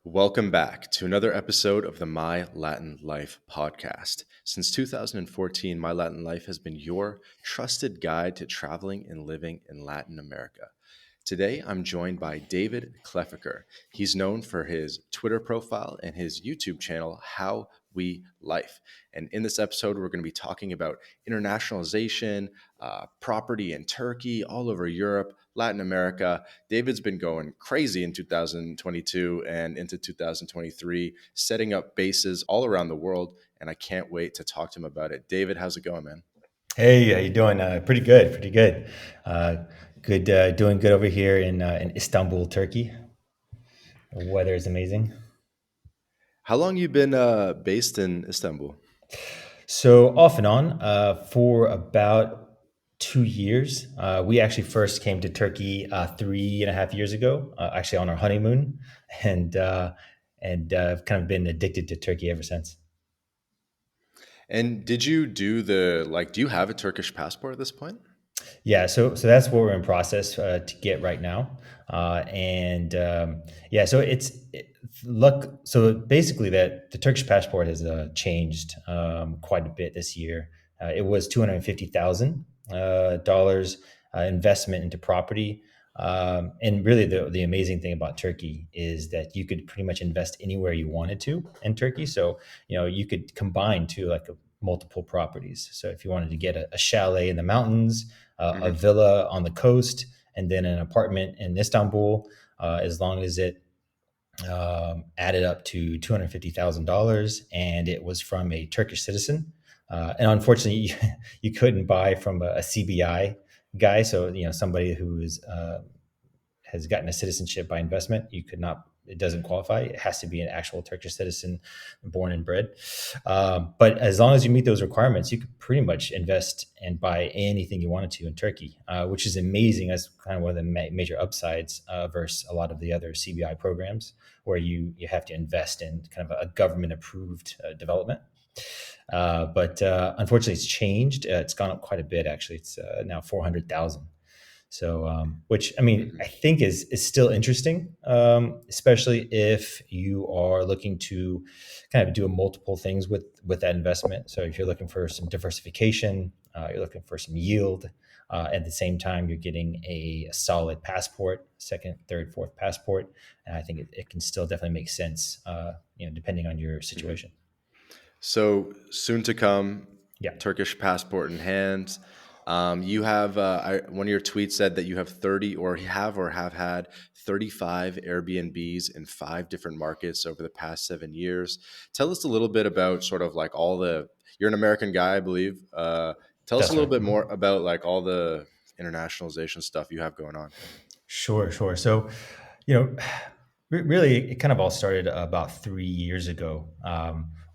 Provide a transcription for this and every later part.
Welcome back to another episode of the My Latin Life podcast. Since 2014, My Latin Life has been your trusted guide to traveling and living in Latin America. Today, I'm joined by David Klefeker. He's known for his Twitter profile and his YouTube channel, How We Life. And in this episode, we're going to be talking about internationalization, property in Turkey, all over Europe, Latin America. David's been going crazy in 2022 and into 2023, setting up bases all around the world. And I can't wait to talk to him about it. David, how's it going, man? Hey, how you doing? Pretty good, pretty good. Uh, doing good over here in Istanbul, Turkey. The weather is amazing. How long you been based in Istanbul? So off and on for about 2 years. We actually first came to Turkey 3.5 years ago, actually on our honeymoon, and I've kind of been addicted to Turkey ever since. And did you do do you have a Turkish passport at this point? Yeah, so that's what we're in process to get right now, and yeah, so look. So basically, that the Turkish passport has changed quite a bit this year. It was $250,000 investment into property, and really the amazing thing about Turkey is that you could pretty much invest anywhere you wanted to in Turkey. So you could combine two multiple properties. So if you wanted to get a chalet in the mountains, a Hmm. villa on the coast, and then an apartment in Istanbul, as long as it added up to $250,000, and it was from a Turkish citizen. And unfortunately, you couldn't buy from a CBI guy, so somebody who has gotten a citizenship by investment. You could not. It doesn't qualify. It has to be an actual Turkish citizen, born and bred. But as long as you meet those requirements, you could pretty much invest and buy anything you wanted to in Turkey, which is amazing. That's kind of one of the major upsides versus a lot of the other CBI programs, where you have to invest in kind of a government approved development. But unfortunately, it's changed. It's gone up quite a bit. Actually, it's now 400,000. So, which I mean, I Hmm. think is still interesting, especially if you are looking to kind of do multiple things with that investment. So, if you're looking for some diversification, you're looking for some yield. At the same time, you're getting a solid passport, second, third, fourth passport, and I think it can still definitely make sense, depending on your Hmm. situation. So soon to come, Yeah, Turkish passport in hand. You have one of your tweets said that you have 30 or have had 35 Airbnbs in five different markets over the past 7 years. Tell us a little bit about sort of like you're an American guy, I believe. Tell us a that's little right. bit more about like all the internationalization stuff you have going on. Sure, sure. So, you know, really, it kind of all started about 3 years ago.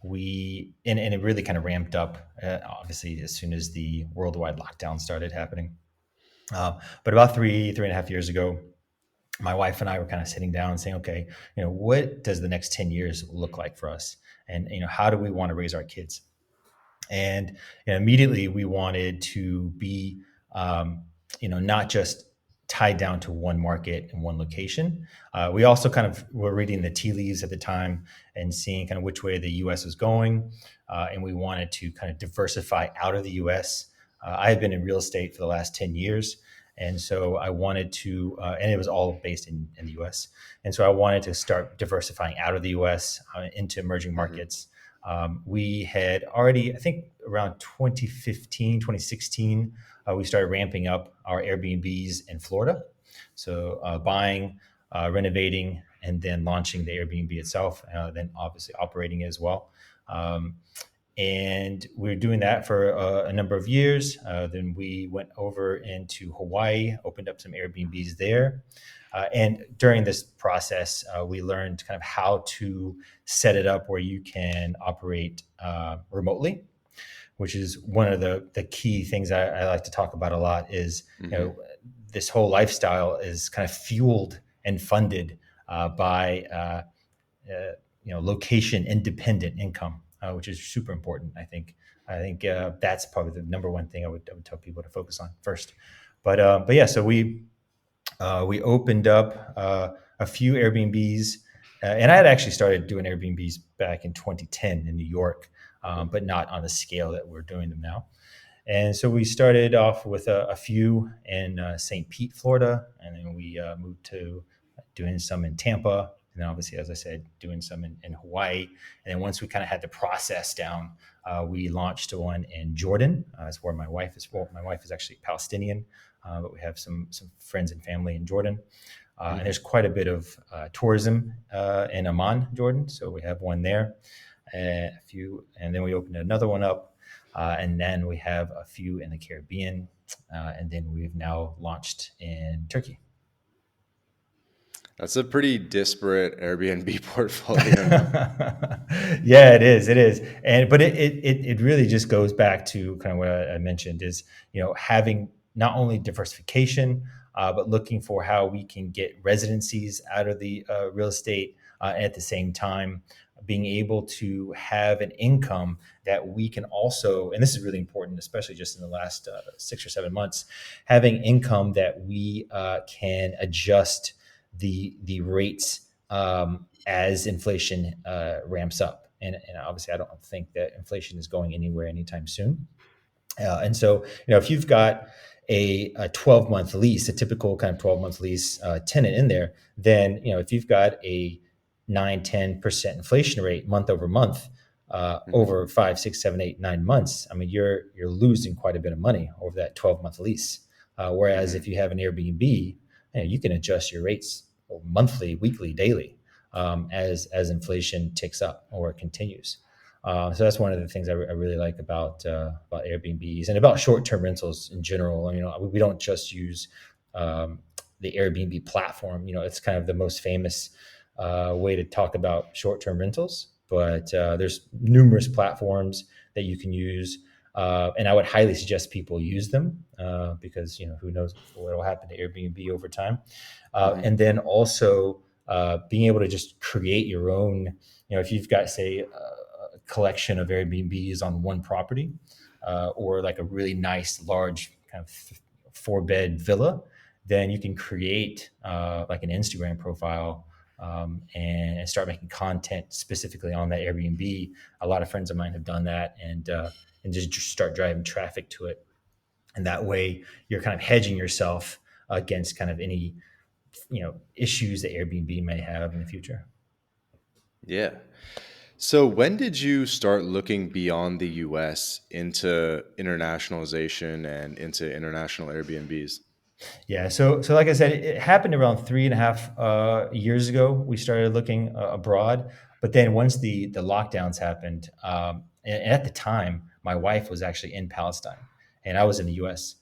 And it really kind of ramped up, obviously, as soon as the worldwide lockdown started happening. But about 3.5 years ago, my wife and I were kind of sitting down and saying, okay, what does the next 10 years look like for us? And, how do we want to raise our kids? And immediately we wanted to be, not just tied down to one market and one location. We also kind of were reading the tea leaves at the time and seeing kind of which way the U.S. was going, and we wanted to kind of diversify out of the U.S. I have been in real estate for the last 10 years. And so I wanted to, and it was all based in the US. And so I wanted to start diversifying out of the US into emerging Hmm. markets. We had already, I think around 2015, 2016, we started ramping up our Airbnbs in Florida. So buying, renovating, and then launching the Airbnb itself, then obviously operating it as well. Um, and we were doing that for a number of years. Then we went over into Hawaii, opened up some Airbnbs there. And during this process, we learned kind of how to set it up where you can operate remotely, which is one of the key things I like to talk about a lot. Is you Hmm. know this whole lifestyle is kind of fueled and funded by location independent income, which is super important. I think that's probably the number one thing I would tell people to focus on first. But yeah, so we opened up a few Airbnbs And I had actually started doing Airbnbs back in 2010 in New York, Okay. but not on the scale that we're doing them now. And so we started off with a few in St. Pete, Florida, and then we moved to doing some in Tampa, and then obviously, as I said, doing some in Hawaii. And then once we kind of had the process down, we launched one in Jordan. It's where my wife is. Well, my wife is actually Palestinian, but we have some friends and family in Jordan. And Hmm. there's quite a bit of tourism in Amman, Jordan. So we have one there, a few, and then we opened another one up, and then we have a few in the Caribbean, and then we've now launched in Turkey. That's a pretty disparate Airbnb portfolio now. Yeah, it is. It is, and but it really just goes back to kind of what I mentioned is having not only diversification, but looking for how we can get residencies out of the real estate, at the same time being able to have an income that we can also, and this is really important, especially just in the last 6 or 7 months, having income that we can adjust the rates as inflation ramps up. And obviously, I don't think that inflation is going anywhere anytime soon. And so, if you've got a 12-month lease, a typical kind of 12-month lease tenant in there, then, if you've got a 9-10% inflation rate month over month, Hmm. over 5 6 7 8 9 months, I mean, you're losing quite a bit of money over that 12-month lease. Whereas Hmm. if you have an Airbnb, you can adjust your rates monthly, weekly, daily, as inflation ticks up or continues. So that's one of the things I really like about Airbnbs and about short-term rentals in general. We don't just use um, the Airbnb platform. It's kind of the most famous way to talk about short-term rentals, but there's numerous platforms that you can use, and I would highly suggest people use them because who knows what will happen to Airbnb over time, Hmm. and then also being able to just create your own. If you've got, say, a collection of Airbnbs on one property, or like a really nice large kind of four-bed villa, then you can create like an Instagram profile, and start making content specifically on that Airbnb. A lot of friends of mine have done that, and just start driving traffic to it. And that way, you're kind of hedging yourself against kind of any issues that Airbnb may have in the future. Yeah. So when did you start looking beyond the US into internationalization and into international Airbnbs? Yeah, so like I said, it happened around 3.5 years ago. We started looking abroad, but then once the lockdowns happened, and at the time, my wife was actually in Palestine, and I was in the U.S.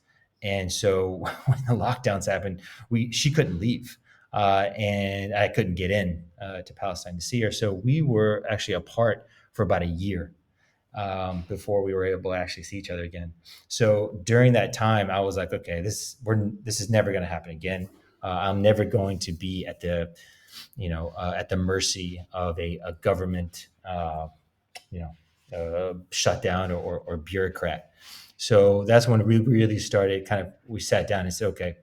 And so when the lockdowns happened, we she couldn't leave, and I couldn't get in to Palestine to see her. So we were actually apart for about a year before we were able to actually see each other again. So during that time, I was like, okay, this is never going to happen again. I'm never going to be at the mercy of a government, shutdown or bureaucrat. So that's when we really started. Kind of, we sat down and said, okay,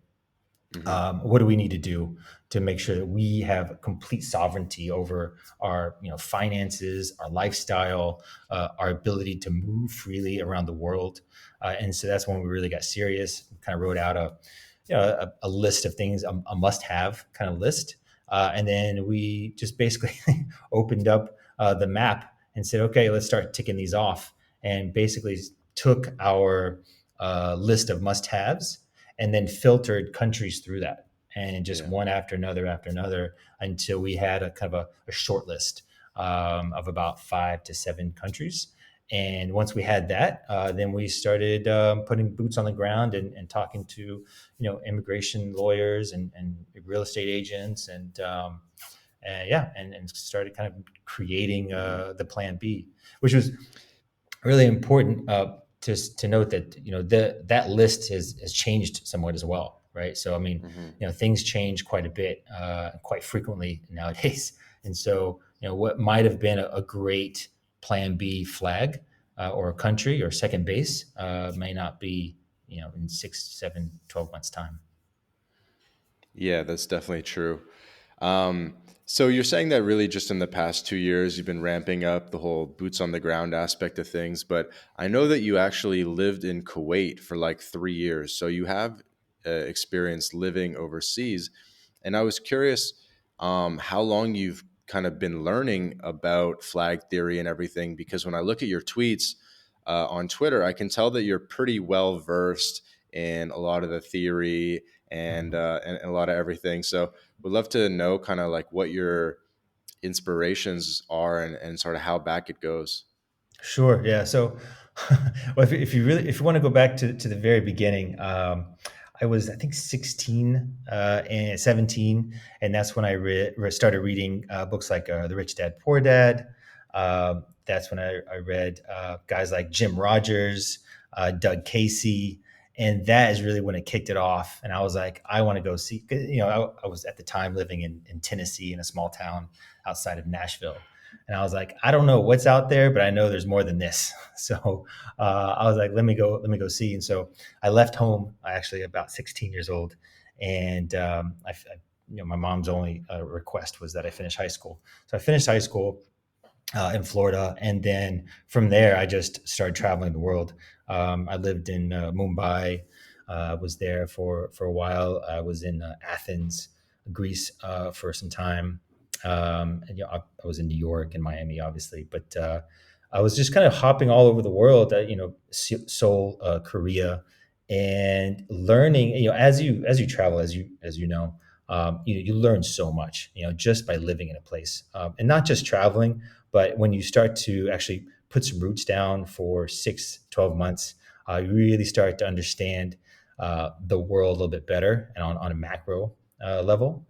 Hmm. what do we need to do to make sure that we have complete sovereignty over our finances, our lifestyle, our ability to move freely around the world? And so that's when we really got serious. We kind of wrote out a list of things, a must-have kind of list, and then we just basically opened up the map and said, okay, let's start ticking these off, and basically took our list of must-haves and then filtered countries through that, and just Yeah. one after another until we had a kind of a short list of about 5 to 7 countries. And once we had that, then we started putting boots on the ground and talking to immigration lawyers and real estate agents, and yeah, and started kind of creating Hmm. the plan B, which was really important to note that that list has changed somewhat as well, right? So I mean, Hmm. things change quite a bit, quite frequently nowadays, and so what might have been a great plan B flag, or a country or second base, may not be in 6 7 12 months time. Yeah, that's definitely true. Um, So you're saying that really just in the past 2 years, you've been ramping up the whole boots on the ground aspect of things. But I know that you actually lived in Kuwait for like 3 years. So you have experience living overseas. And I was curious how long you've kind of been learning about flag theory and everything. Because when I look at your tweets on Twitter, I can tell that you're pretty well versed in a lot of the theory and a lot of everything. So would love to know kind of like what your inspirations are and sort of how back it goes. Sure. Yeah. So, well, if you want to go back to the very beginning, I was, I think, 16 and 17. And that's when I started reading books like The Rich Dad, Poor Dad. That's when I read guys like Jim Rogers, Doug Casey. And that is really when it kicked it off. And I was like, I want to go see, 'cause, I was at the time living in Tennessee in a small town outside of Nashville. And I was like, I don't know what's out there, but I know there's more than this. So I was like, let me go see. And so I left home actually about 16 years old, and my mom's only request was that I finish high school. So I finished high school in Florida, and then from there I just started traveling the world. I lived in Mumbai. Was there for a while. I was in Athens, Greece, for some time. And, I was in New York and Miami, obviously, but I was just kind of hopping all over the world. Seoul, Korea, and learning. As you travel, as you know, you learn so much. Just by living in a place, and not just traveling, but when you start to actually put some roots down for 6, 12 months, you really start to understand the world a little bit better and on a macro level.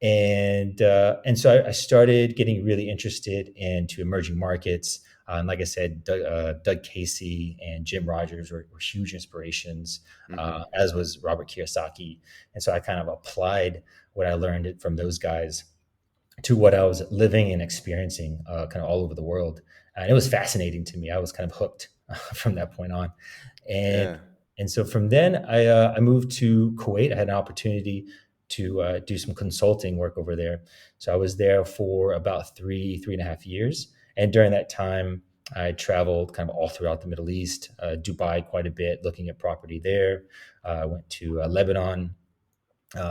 And so I started getting really interested into emerging markets. And like I said, Doug Casey and Jim Rogers were huge inspirations, Hmm. as was Robert Kiyosaki. And so I kind of applied what I learned from those guys to what I was living and experiencing kind of all over the world. And it was fascinating to me. I was kind of hooked from that point on. And Yeah. and so from then, I moved to Kuwait. I had an opportunity to do some consulting work over there. So I was there for about 3.5 years. And during that time, I traveled kind of all throughout the Middle East, Dubai quite a bit, looking at property there. I went to Lebanon,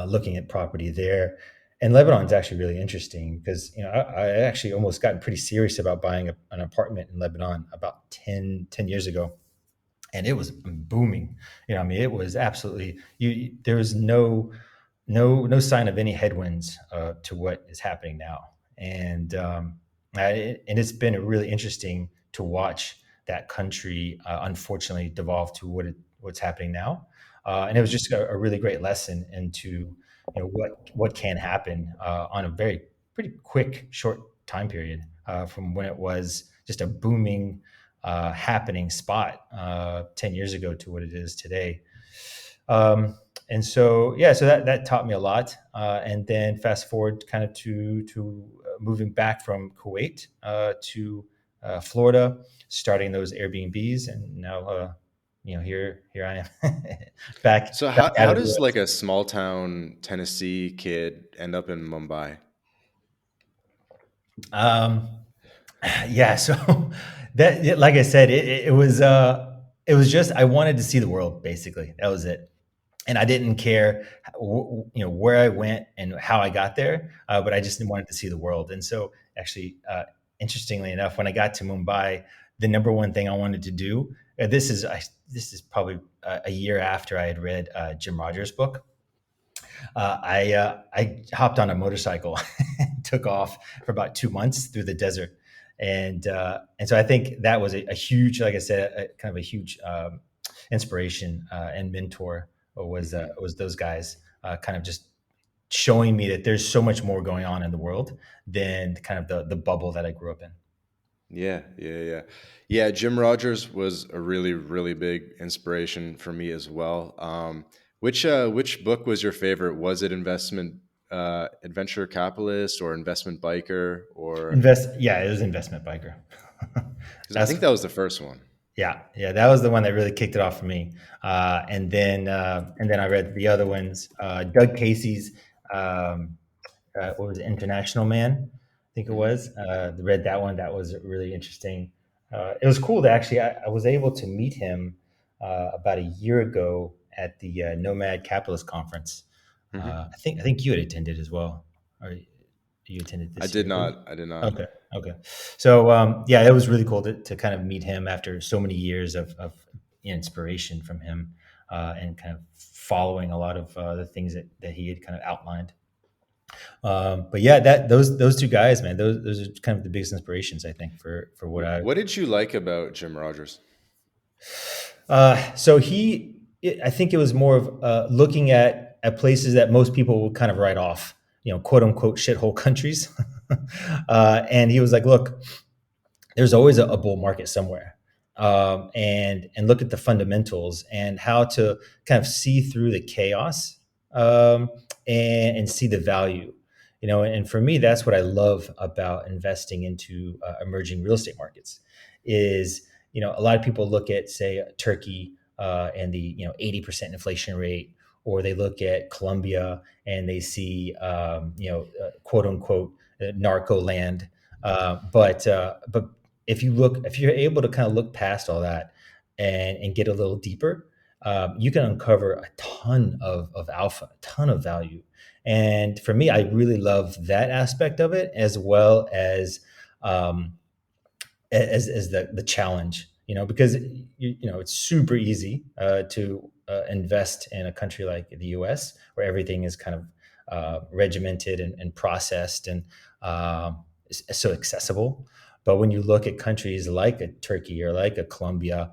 looking at property there. And Lebanon's actually really interesting because I actually almost gotten pretty serious about buying an apartment in Lebanon about ten years ago, and it was booming. I mean, it was absolutely there was no sign of any headwinds to what is happening now, and it's been really interesting to watch that country unfortunately devolve to what's happening now, and it was Hmm. just a really great lesson into what can happen on a very pretty quick short time period from when it was just a booming happening spot 10 years ago to what it is today. And so, yeah, so that taught me a lot. And then fast forward kind of to moving back from Kuwait to Florida, starting those Airbnbs, and now here I am So back out how of the does US. like a small town Tennessee kid end up in Mumbai? Um, yeah, so like I said, it was just I wanted to see the world. Basically, that was it. And I didn't care, where I went and how I got there, but I just wanted to see the world. And so, actually, interestingly enough, when I got to Mumbai, the number one thing I wanted to do, this is probably a year after I had read Jim Rogers' book. I hopped on a motorcycle and took off for about 2 months through the desert, and so I think that was a huge, like I said, kind of a huge inspiration and mentor Hmm. was those guys, kind of just showing me that there's so much more going on in the world than kind of the bubble that I grew up in. Yeah, yeah, yeah. Yeah, Jim Rogers was a really, really big inspiration for me as well. Which book was your favorite? Was it Investment Adventure Capitalist or Investment Biker or Yeah, it was Investment Biker. because I That's think that was the first one. Yeah, that was the one that really kicked it off for me. And then I read the other ones, Doug Casey's, um, what was it, International Man, I think it Hmm. was. Read that one. That was really interesting. It was cool to actually. I was able to meet him about a year ago at the Nomad Capitalist Conference. Hmm. I think you had attended as well, or you attended I this did year, I believe. not. I did not. Okay, okay. So yeah, it was really cool to kind of meet him after so many years of inspiration from him, and kind of following a lot of the things that he had kind of outlined. But yeah, those two guys, man, those are kind of the biggest inspirations I think for what I. What did you like about Jim Rogers? So I think it was more of looking at places that most people would kind of write off, quote unquote shithole countries, and he was like, look, there's always a bull market somewhere, and look at the fundamentals and how to kind of see through the chaos, um, and see the value. And for me, that's what I love about investing into emerging real estate markets. Is a lot of people look at, say, Turkey, and the 80% inflation rate, or they look at Colombia and they see quote unquote narco land, but if you're able to kind of look past all that and get a little deeper, you can uncover a ton of alpha, a ton of value. And for me, I really love that aspect of it, as well um, as the challenge, because it's super easy to invest in a country like the US, where everything is kind of regimented and processed, and so accessible. But when you look at countries like a Turkey or like a Colombia,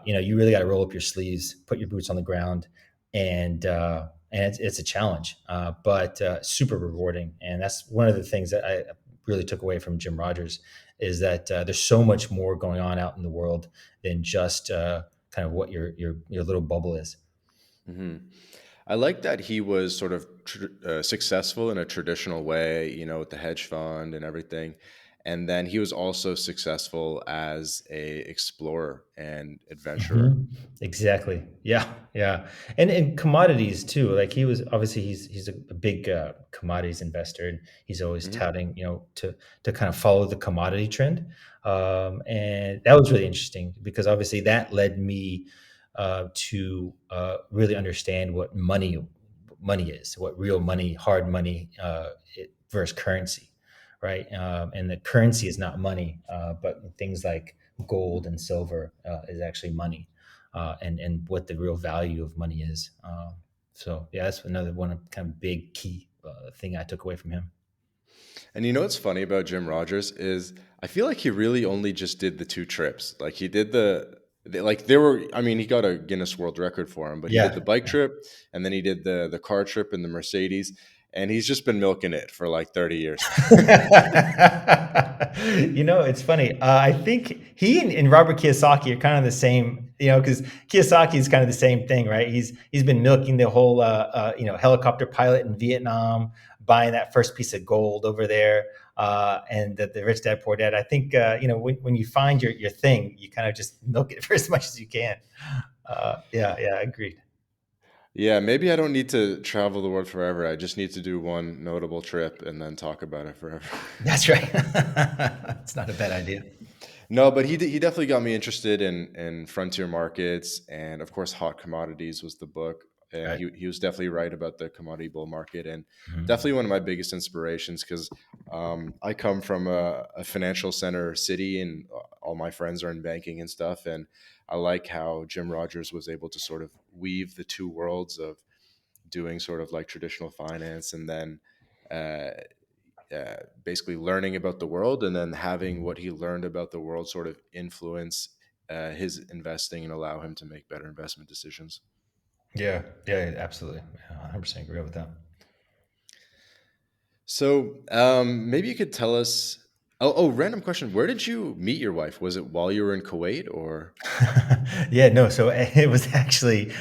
you really got to roll up your sleeves, put your boots on the ground, and it's a challenge, but super rewarding. And that's one of the things that I really took away from Jim Rogers, is that there's so much more going on out in the world than just kind of what your little bubble is. Hmm. I like that he was sort of successful in a traditional way, with the hedge fund and everything. And then he was also successful as a explorer and adventurer. Mhm. Exactly. Yeah, yeah, and commodities too. Like, he was obviously he's a big commodities investor, and he's always Hmm. touting, to kind of follow the commodity trend. And that was really interesting, because obviously that led me to really understand what money is, what real money, hard money, versus currency, right? And the currency is not money, but things like gold and silver is actually money, and what the real value of money is. So yeah, that's another one of kind of big key thing I took away from him. And you know what's funny about Jim Rogers is I feel like he really only just did the two trips. Like he did like there were, I mean, he got a Guinness World Record for him, but he did Yeah. the bike trip and then he did the car trip in the Mercedes, and he's just been milking it for like 30 years. It's funny. I think he and Robert Kiyosaki are kind of the same, because Kiyosaki is kind of the same thing, right? He's been milking the whole, helicopter pilot in Vietnam, buying that first piece of gold over there, and the rich dad poor dad. I think when you find your thing, you kind of just milk it for as much as you can. Yeah, yeah, agreed. Yeah, maybe I don't need to travel the world forever. I just need to do one notable trip and then talk about it forever. That's right. It's not a bad idea. No, but he definitely got me interested in frontier markets, and of course hot commodities was the book, and Right. he was definitely right about the commodity bull market, and definitely Mhm. one of my biggest inspirations because I come from a financial center city, and all my friends are in banking and stuff, and I like how Jim Rogers was able to sort of weave the two worlds of doing sort of like traditional finance and then uh, basically learning about the world, and then having what he learned about the world sort of influence his investing and allow him to make better investment decisions. Yeah, yeah, absolutely. Yeah, 100% agree with that. So maybe you could tell us. Random question. Where did you meet your wife? Was it while you were in Kuwait or? Yeah, no, so it was actually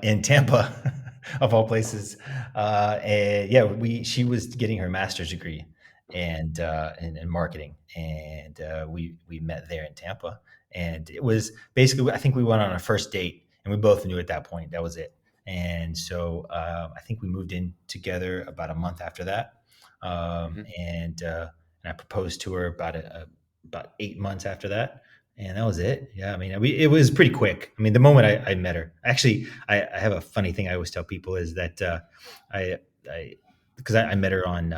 in Tampa, of all places. And yeah, we she was getting her master's degree and in marketing, and we met there in Tampa, and it was basically, I think we went on our first date, and we both knew at that point that was it. And so I think we moved in together about a month after that. Hmm. And I proposed to her about 8 months after that, and that was it. Yeah, I mean, it was pretty quick. I mean, the moment I met her, actually, I have a funny thing I always tell people is that I I because I met her on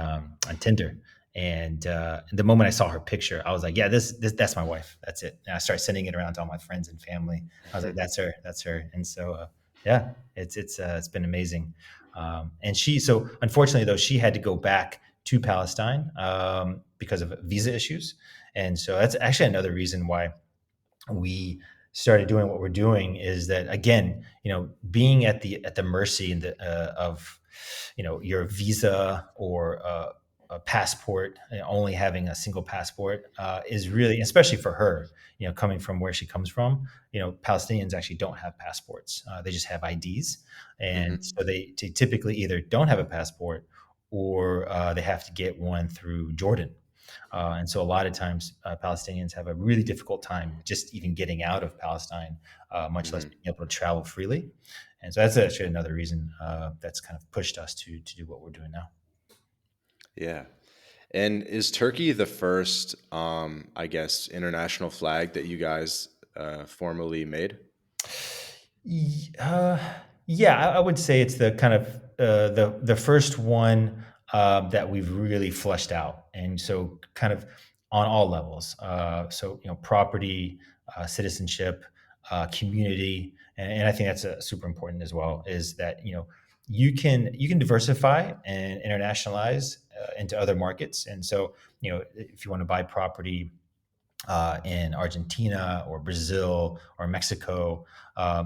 Tinder. And the moment I saw her picture, I was like, "Yeah, this that's my wife. That's it." And I started sending it around to all my friends and family. I was like, "That's her. That's her." And so, yeah, it's been amazing. And so unfortunately though, she had to go back to Palestine because of visa issues. And so that's actually another reason why we started doing what we're doing, is that, again, being at the mercy of your visa or a passport, only having a single passport is really, especially for her, coming from where she comes from. Palestinians actually don't have passports; they just have IDs, and Hmm. so they typically either don't have a passport, or they have to get one through Jordan. And so a lot of times Palestinians have a really difficult time just even getting out of Palestine, much less Hmm. being able to travel freely. And so that's actually another reason that's kind of pushed us to do what we're doing now. Yeah. And is Turkey the first, I guess, international flag that you guys formally made? Uh, yeah, I would say it's the kind of the first one that we've really fleshed out, and so kind of on all levels. So property, citizenship, community, and I think that's super important as well. Is that you can diversify and internationalize into other markets, and so if you want to buy property in Argentina or Brazil or Mexico.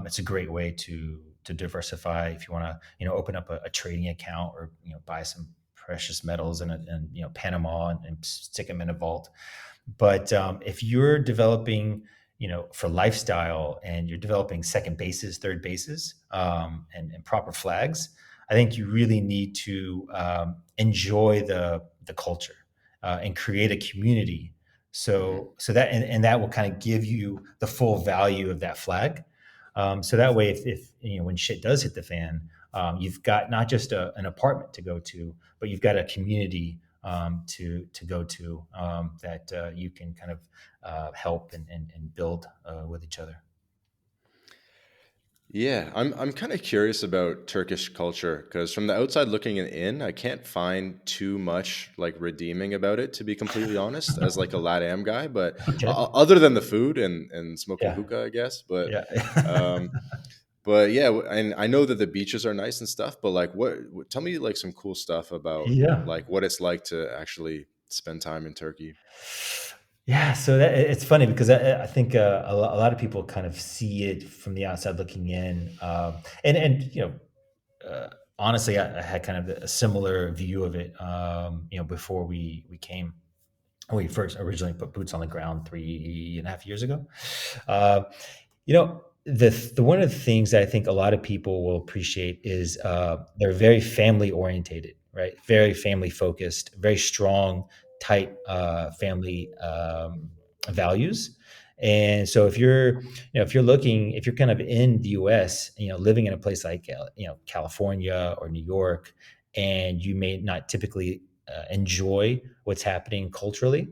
It's a great way to diversify. If you want to, open up a trading account, or buy some precious metals in Panama, and stick them in a vault. But if you're developing, for lifestyle, and you're developing second bases, third bases, and proper flags, I think you really need to enjoy the culture and create a community. Hmm. So that and that will kind of give you the full value of that flag. So that way, if when shit does hit the fan, you've got not just an apartment to go to, but you've got a community to go to, that you can kind of help and build with each other. Yeah, I'm kind of curious about Turkish culture because from the outside looking in, I can't find too much like redeeming about it, to be completely honest, as like a LATAM guy. But Okay. other than the food and smoking Yeah. hookah, I guess. But Yeah. um, yeah, and I know that the beaches are nice and stuff. But like, tell me like some cool stuff about Yeah. like what it's like to actually spend time in Turkey. Yeah, so it's funny because I think a lot of people kind of see it from the outside looking in, and honestly, I had kind of a similar view of it, before we came. We first originally put boots on the ground 3.5 years ago. Uh, the one of the things that I think a lot of people will appreciate is they're very family orientated, right? Very family focused, very strong, tight family values. And so if you're kind of in the U.S., living in a place like California or New York, and you may not typically enjoy what's happening culturally,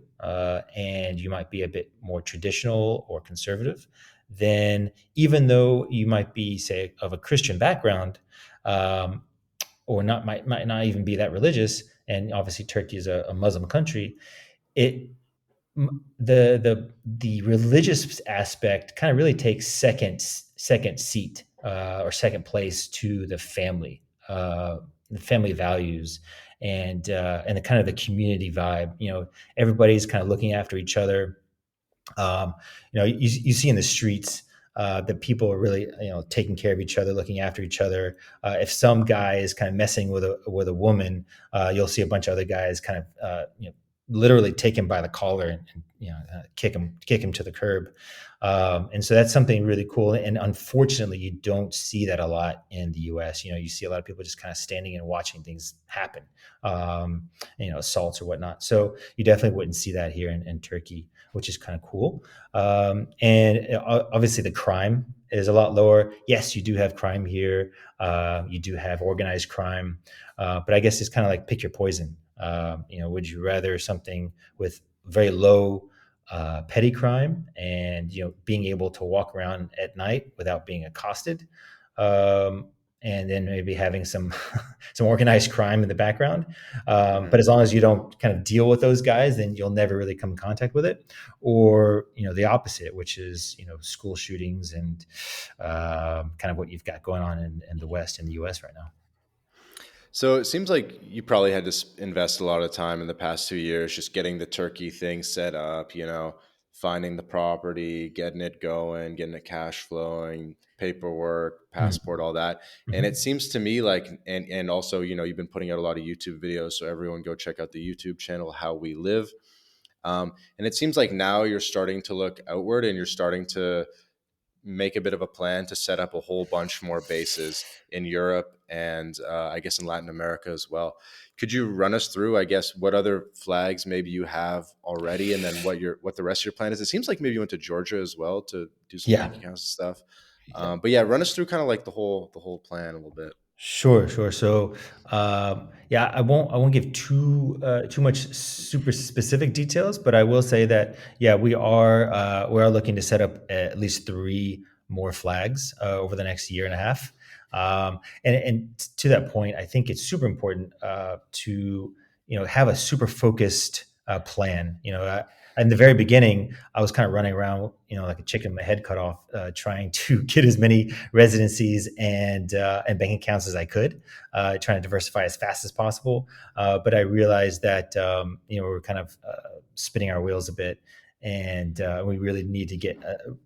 and you might be a bit more traditional or conservative, then even though you might be, say, of a Christian background, um, or might not even be that religious, and obviously Turkey is a Muslim country, it the religious aspect kind of really takes second seat, or second place to the family values, and the kind of the community vibe. Everybody's kind of looking after each other. You see in the streets that people are really, taking care of each other, looking after each other. If some guy is kind of messing with a woman, you'll see a bunch of other guys kind of, literally take him by the collar, and kick him to the curb. And so that's something really cool. And unfortunately, you don't see that a lot in the U.S. You see a lot of people just kind of standing and watching things happen, assaults or whatnot. So you definitely wouldn't see that here in Turkey, which is kind of cool. And obviously, the crime is a lot lower. Yes, you do have crime here. You do have organized crime, but I guess it's kind of like pick your poison. Would you rather something with very low petty crime and being able to walk around at night without being accosted, um, and then maybe having some some organized crime in the background. Hmm. But as long as you don't kind of deal with those guys, then you'll never really come in contact with it. Or the opposite, which is school shootings and kind of what you've got going on in the West, in the U.S. right now. So it seems like you probably had to invest a lot of time in the past 2 years just getting the turkey thing set up, finding the property, getting it going, getting it cash flowing, paperwork, Mhm. passport, all that. And it Mhm. seems to me like, and also, you've been putting out a lot of YouTube videos. So everyone go check out the YouTube channel, How We Live. And it seems like now you're starting to look outward and you're starting to make a bit of a plan to set up a whole bunch more bases in Europe and I guess in Latin America as well. Could you run us through, I guess, what other flags maybe you have already, and then what the rest of your plan is? It seems like maybe you went to Georgia as well to do some Yeah. bank accounts and stuff. Yeah. But yeah, run us through kind of like the whole plan a little bit. Sure, sure. So, yeah, I won't give too much super specific details, but I will say that yeah, we are looking to set up at least three more flags over the next year and a half. And to that point, I think it's super important to have a super focused plan. In the very beginning, I was kind of running around, like a chicken with my head cut off, trying to get as many residencies and bank accounts as I could, trying to diversify as fast as possible. But I realized that we're kind of spinning our wheels a bit, and we really need to get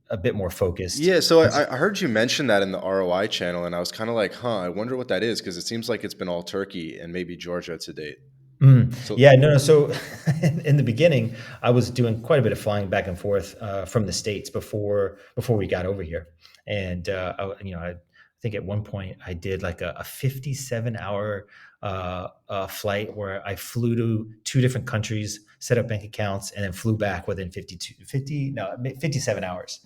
a bit more focused. Yeah, so I heard you mention that in the ROI channel, and I was kind of like, huh, I wonder what that is because it seems like it's been all Turkey and maybe Georgia to date. So, Yeah, no, no. So in the beginning, I was doing quite a bit of flying back and forth from the States before we got over here, and I think at one point I did like a 57-hour flight where I flew to two different countries, set up bank accounts, and then flew back within 57 hours,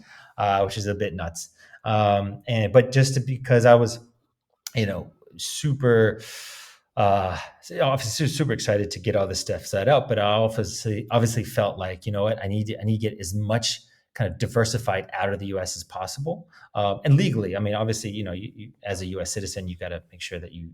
which is a bit nuts. And but because I was super obviously super excited to get all this stuff set up, but I obviously felt like, what, I need to get as much kind of diversified out of the US as possible, and legally. I mean, obviously, as a US citizen, you got to make sure that you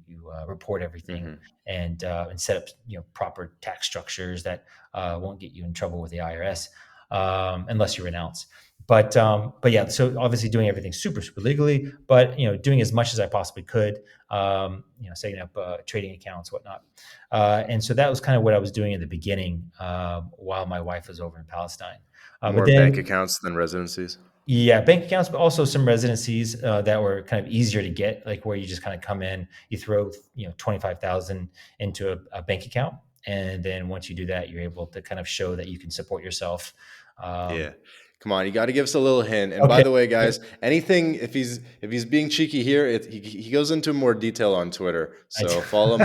report everything mhm. and set up proper tax structures that won't get you in trouble with the IRS, unless you renounce. But yeah, so obviously doing everything super super legally, but doing as much as I possibly could, setting up trading accounts, whatnot. And so that was kind of what I was doing in the beginning, while my wife was over in Palestine. But More bank then, accounts than residencies. yeah, bank accounts, but also some residencies that were kind of easier to get, like where you just kind of come in, you throw 25,000 into a bank account, and then once you do that, you're able to kind of show that you can support yourself. Um, Yeah. Come on, you got to give us a little hint. And by okay. the way, guys, anything if he's being cheeky here, he goes into more detail on Twitter. I, So follow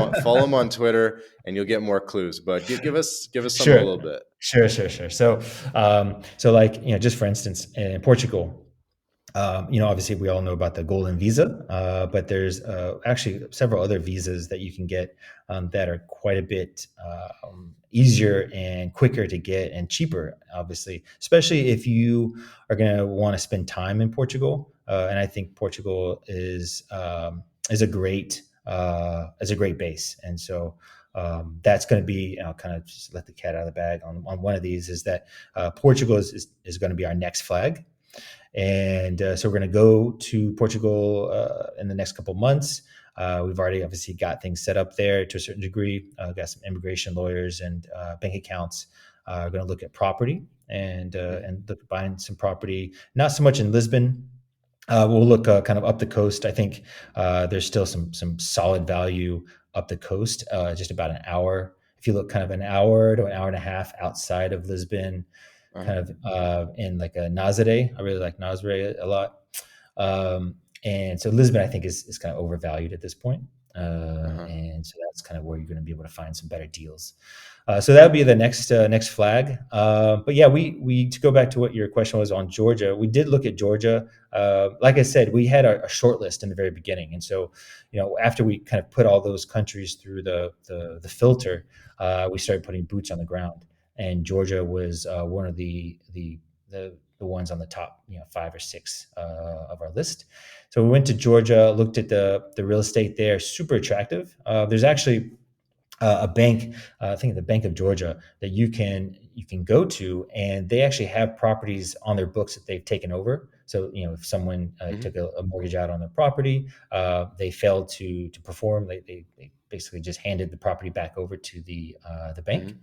him on Twitter, and you'll get more clues. But give us some a Sure, little bit. sure. So like, just for instance, in Portugal, obviously we all know about the golden visa, but there's actually several other visas that you can get that are quite a bit easier and quicker to get and cheaper, obviously, especially if you are going to want to spend time in Portugal. And I think Portugal is a great base, and so. That's going to be, kind of just let the cat out of the bag on one of these, is that Portugal is going to be our next flag. And so we're going to go to Portugal in the next couple of months. We've already obviously got things set up there to a certain degree. Got some immigration lawyers and bank accounts. We're going to look at property and look at buying some property. Not so much in Lisbon. We'll look kind of up the coast. I think there's still some solid value up the coast, just about an hour. If you look kind of an hour to an hour and a half outside of Lisbon, Uh-huh. kind of in like a Nazare. I really like Nazare a lot. And so Lisbon, I think, is kind of overvalued at this point. Uh-huh. and so that's kind of where you're going to be able to find some better deals. So that would be the next flag. But yeah, we to go back to what your question was on Georgia, we did look at Georgia. Like I said, we had a short list in the very beginning, and so after we kind of put all those countries through the filter, we started putting boots on the ground, and Georgia was one of the ones on the top, five or six of our list. So we went to Georgia, looked at the real estate there, super attractive. There's actually a bank, I think the Bank of Georgia, that you can go to, and they actually have properties on their books that they've taken over. So if someone Hmm. took a mortgage out on their property, they failed to perform, they basically just handed the property back over to the bank. Hmm.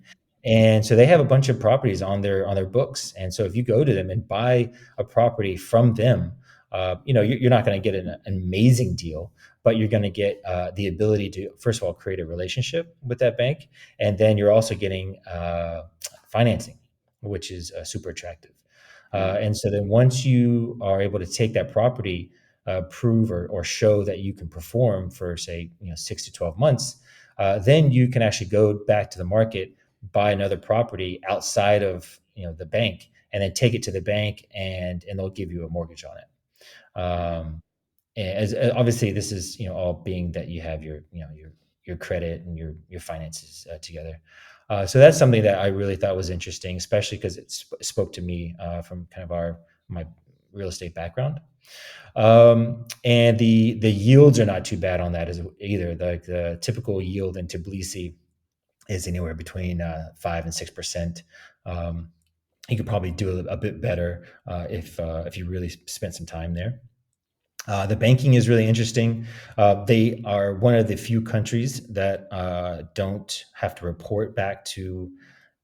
And so they have a bunch of properties on their books. And so if you go to them and buy a property from them, you're not going to get an amazing deal, but you're going to get the ability to, first of all, create a relationship with that bank, and then you're also getting financing, which is super attractive. Hmm. And so then once you are able to take that property, prove or show that you can perform for, say, 6 to 12 months, then you can actually go back to the market, buy another property outside of the bank, and then take it to the bank, and they'll give you a mortgage on it. Hmm. As obviously, this is all being that you have your credit and your finances together. So that's something that I really thought was interesting, especially because it spoke to me from kind of my real estate background. And the yields are not too bad on that as either. Like the typical yield in Tbilisi is anywhere between 5 and 6%. Um, you could probably do a bit better if you really spent some time there. The banking is really interesting. They are one of the few countries that don't have to report back to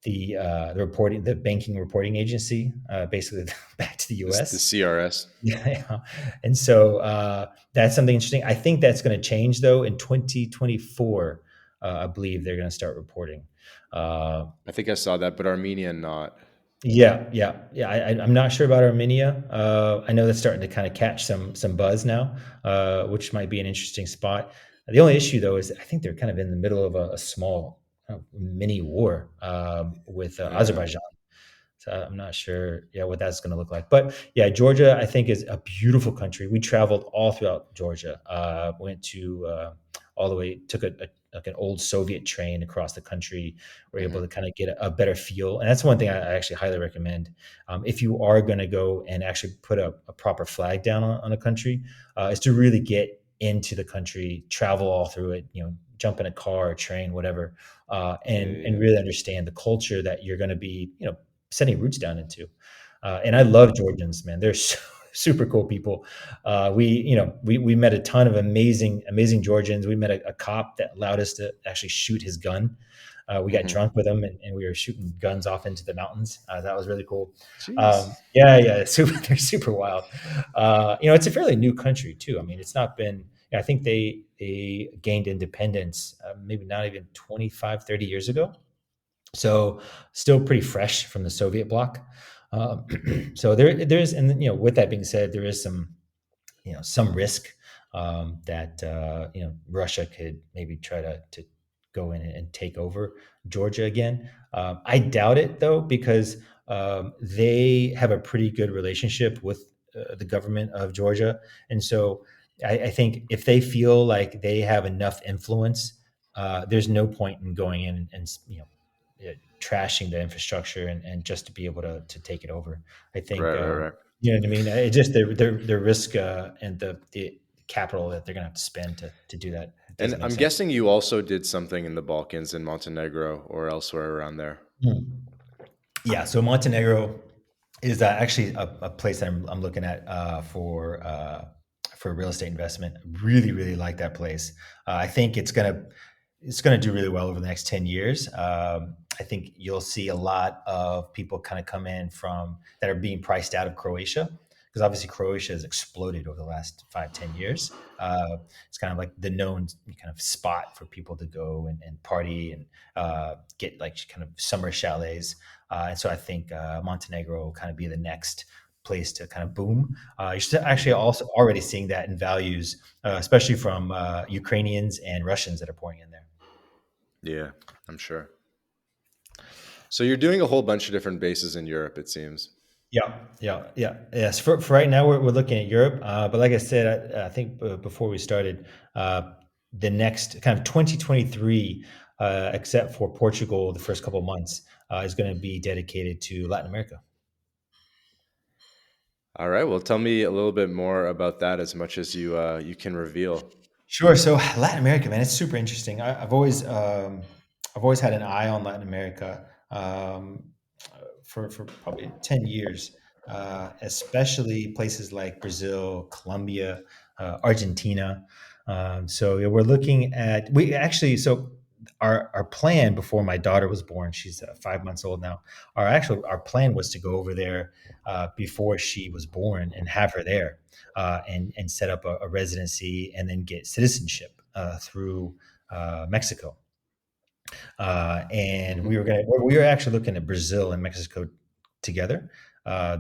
the banking reporting agency, basically back to the The U.S. CRS. Yeah, and so that's something interesting. I think that's going to change though in 2024. I believe they're going to start reporting. Uh, I think I saw that, but Armenia not. Yeah, yeah, yeah. I'm not sure about Armenia. I know that's starting to kind of catch some buzz now, which might be an interesting spot. The only issue though is I think they're kind of in the middle of a small mini war with Uh, Azerbaijan. So I'm not sure, yeah, what that's going to look like. But yeah, Georgia, I think, is a beautiful country. We traveled all throughout Georgia. Went to all the way, took like an old Soviet train across the country. We're able mhm. to kind of get a better feel, and that's one thing I actually highly recommend. If you are going to go and actually put a proper flag down on a country, is to really get into the country, travel all through it. Jump in a car, or train, whatever, Yeah, and yeah, really understand the culture that you're going to be, setting roots down into. And I love Georgians, man. They're super cool people. We met a ton of amazing Georgians. We met a cop that allowed us to actually shoot his gun. We yeah. got Hmm. drunk with him, and we were shooting guns off into the mountains. That was really cool. Jeez. Yeah, yeah, they're super wild. It's a fairly new country too. I mean, it's not been. I think they gained independence maybe not even 25, 30 years ago. So still pretty fresh from the Soviet bloc. So there's, and with that being said, there is some risk that Russia could maybe try to go in and take over Georgia again. I doubt it though, because they have a pretty good relationship with the government of Georgia, and so I think if they feel like they have enough influence, there's no point in going in and trashing the infrastructure and just to be able to take it over. I think Right, right, right. you know what I mean? It just their risk and the capital that they're gonna have to spend to do that And doesn't make I'm sense. guessing you also did something in the Balkans in Montenegro or elsewhere around there. Mm. Yeah, so Montenegro is actually a place that I'm looking at for real estate investment. Really, really like that place. I think it's gonna do really well over the next 10 years. I think you'll see a lot of people kind of come in from that are being priced out of Croatia, because obviously Croatia has exploded over the last 5, 10 years. It's kind of like the known kind of spot for people to go and party and get like kind of summer chalets. And so I think Montenegro will kind of be the next place to kind of boom. You're actually Hmm. also already seeing that in values, especially from Ukrainians and Russians that are pouring in there. Yeah, I'm sure. So you're doing a whole bunch of different bases in Europe, it seems. Yeah, yeah, yeah. Yes. For right now, we're looking at Europe. But like I said, I think before we started, the next kind of 2023, except for Portugal, the first couple of months, is going to be dedicated to Latin America. All right. Well, tell me a little bit more about that, as much as you can reveal. Sure. So Latin America, man, it's super interesting. I've always had an eye on Latin America for probably 10 years, especially places like Brazil, Colombia, Argentina. So yeah, we're looking at we actually so our plan before my daughter was born. She's 5 months old now. Our plan was to go over there before she was born and have her there and set up a residency and then get citizenship through Mexico. And Hmm. we were actually looking at Brazil and Mexico together.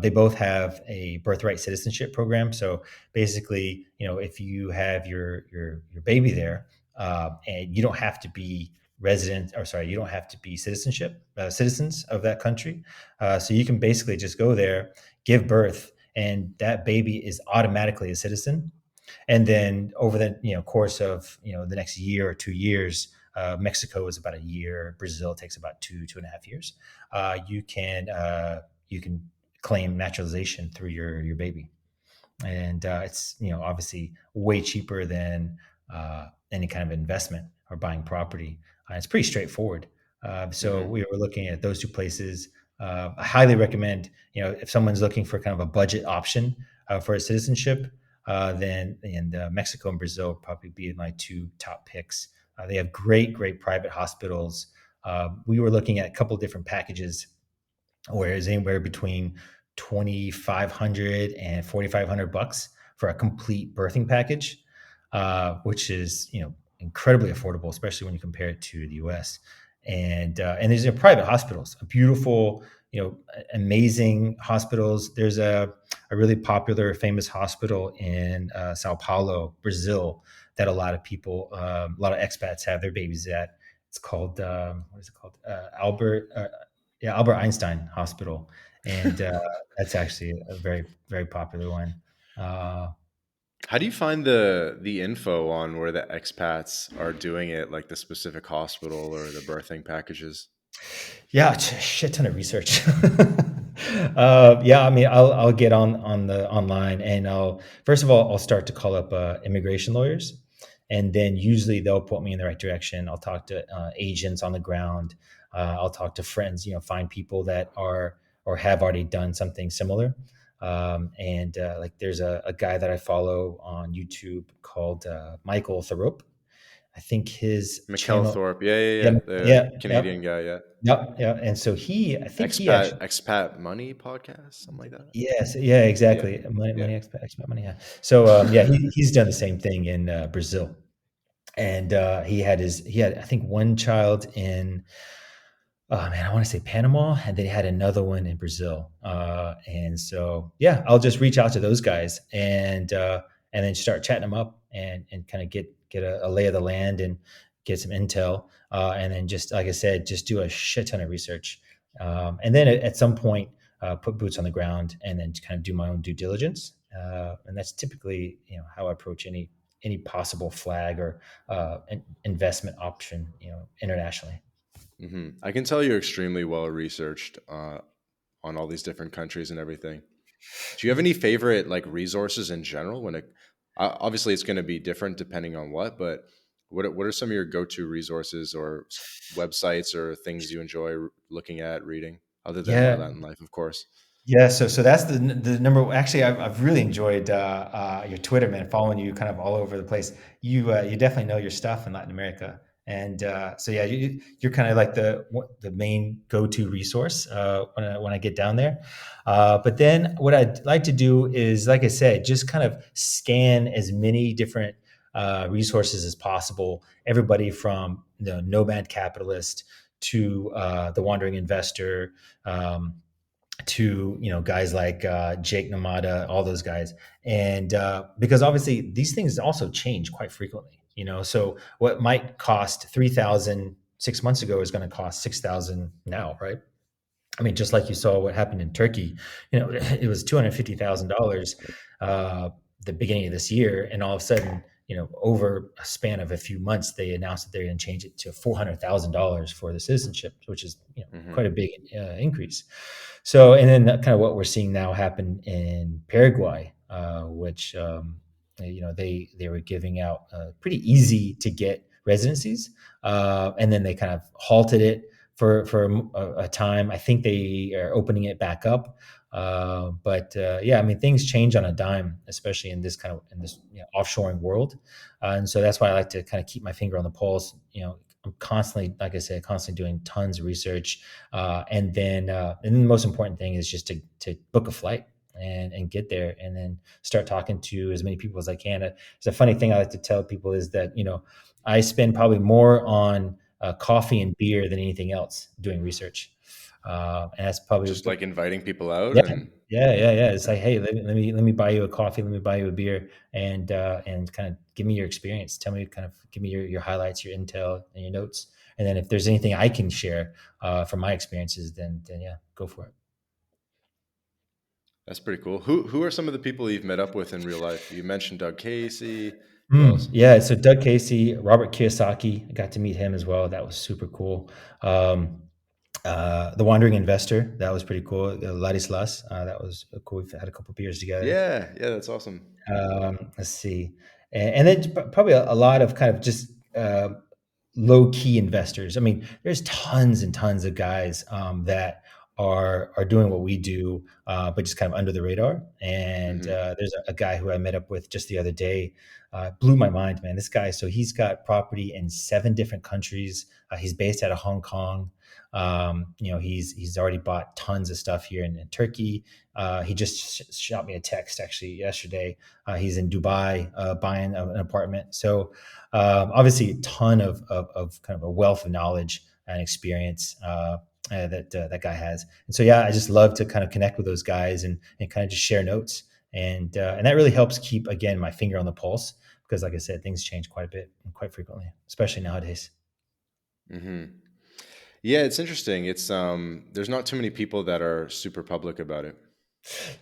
They both have a birthright citizenship program. So basically, if you have your baby there, and you don't have to be resident, or sorry, you don't have to be citizens of that country. So you can basically just go there, give birth, and that baby is automatically a citizen. And then over the course of the next year or 2 years, Mexico is about a year. Brazil takes about 2.5 years. You can claim naturalization through your baby, and it's obviously way cheaper than any kind of investment or buying property. It's pretty straightforward. So Hmm. we were looking at those two places. I highly recommend, if someone's looking for kind of a budget option for a citizenship, then Mexico and Brazil would probably be my two top picks. They have great private hospitals. We were looking at a couple different packages, whereas anywhere between 2,500 and 4,500 bucks for a complete birthing package, which is incredibly affordable, especially when you compare it to the U.S. And these are private hospitals, beautiful, amazing hospitals. There's a really popular, famous hospital in Sao Paulo, Brazil, that a lot of people, a lot of expats have their babies at. It's called what is it called? Albert Einstein Hospital, and that's actually a very popular one. Uh, How do you find the info on where the expats are doing it, like the specific hospital or the birthing packages? yeah, a shit ton of research. Yeah, I mean, I'll get on the online, and I'll first of all I'll start to call up immigration lawyers, and then usually they'll put me in the right direction. I'll talk to agents on the ground. I'll talk to friends, find people that are or have already done something similar. And like there's a guy that I follow on YouTube called Michael Thorup. I think his Mikkel channel. Thorpe, yeah, yeah, Yeah, yeah, the yeah, Canadian yep, guy, yeah. yep. And so I think he Expat actually. Expat Money podcast, something like that. Yes, yeah, Yeah, exactly. yeah. Expat money. Yeah. So yeah, he's done the same thing in Brazil, and he had I think one child in, oh man, I want to say Panama, and then he had another one in Brazil. And so yeah, I'll just reach out to those guys and then start chatting them up and kind of get a lay of the land and get some intel. And then just like I said, just do a shit ton of research. And then at some point, put boots on the ground and then kind of do my own due diligence. And that's typically how I approach any possible flag or investment option internationally. I can tell you're extremely well researched on all these different countries and everything. Do you have any favorite like resources in general? When it obviously it's going to be different depending on what, what are some of your go to resources or websites or things you enjoy looking at reading other than My Yeah, Latin Life, of course? yeah. So that's the number. Actually, I've really enjoyed your Twitter, man. Following you kind of all over the place. You definitely know your stuff in Latin America, and so yeah, you're kind of like the main go to resource when I get down there. But then what I'd like to do is, like I said, just kind of scan as many different resources as possible. Everybody from the nomad capitalist to the wandering investor. to guys like Jake Namada, all those guys, and because obviously these things also change quite frequently. So what might cost 3,000 6 months ago is going to cost 6,000 now, right? I mean, just like you saw what happened in Turkey, it was $250,000 uh, the beginning of this year, and all of a sudden, over a span of a few months, they announced that they're going to change it to $400,000 for the citizenship, which is quite a Hmm. big increase. So, and then kind of what we're seeing now happen in Paraguay, which they were giving out pretty easy to get residencies, and then they kind of halted it for a time. I think they are opening it back up. But yeah, I mean, things change on a dime, especially in this offshoring world, and so that's why I like to kind of keep my finger on the pulse. I'm constantly, like I said, constantly doing tons of research, and then the most important thing is just to book a flight and get there, and then start talking to as many people as I can. It's a funny thing I like to tell people is that I spend probably more on coffee and beer than anything else doing research. And that's probably Just like inviting people out yeah, and yeah. It's like, hey, let me buy you a coffee, let me buy you a beer, and kind of give me your experience. Tell me, kind of give me your highlights, your intel, and your notes. And then if there's anything I can share from my experiences, then yeah, go for it. that's pretty cool. Who are some of the people you've met up with in real life? You mentioned Doug Casey. Who else? Yeah, so Doug Casey, Robert Kiyosaki, I got to meet him as well. That was super cool. Um, the Wandering Investor, that was pretty cool. Ladislas, that was cool. We've had a couple beers together. Yeah, yeah, that's awesome. Let's see, and then probably a lot of kind of just low key investors. I mean, there's tons and tons of guys that are doing what we do, but just kind of under the radar. And Hmm. there's a guy who I met up with just the other day. Blew my mind, man. This guy, so he's got property in 7 different countries. He's based out of Hong Kong. He's already bought tons of stuff here in Turkey. He just shot me a text actually yesterday. He's in Dubai buying an apartment. So obviously, a ton of kind of a wealth of knowledge and experience that guy has. And so, yeah, I just love to kind of connect with those guys and kind of just share notes. And that really helps keep, again, my finger on the pulse because, like I said, things change quite a bit and quite frequently, especially nowadays. Hmm. Yeah, it's interesting. It's there's not too many people that are super public about it.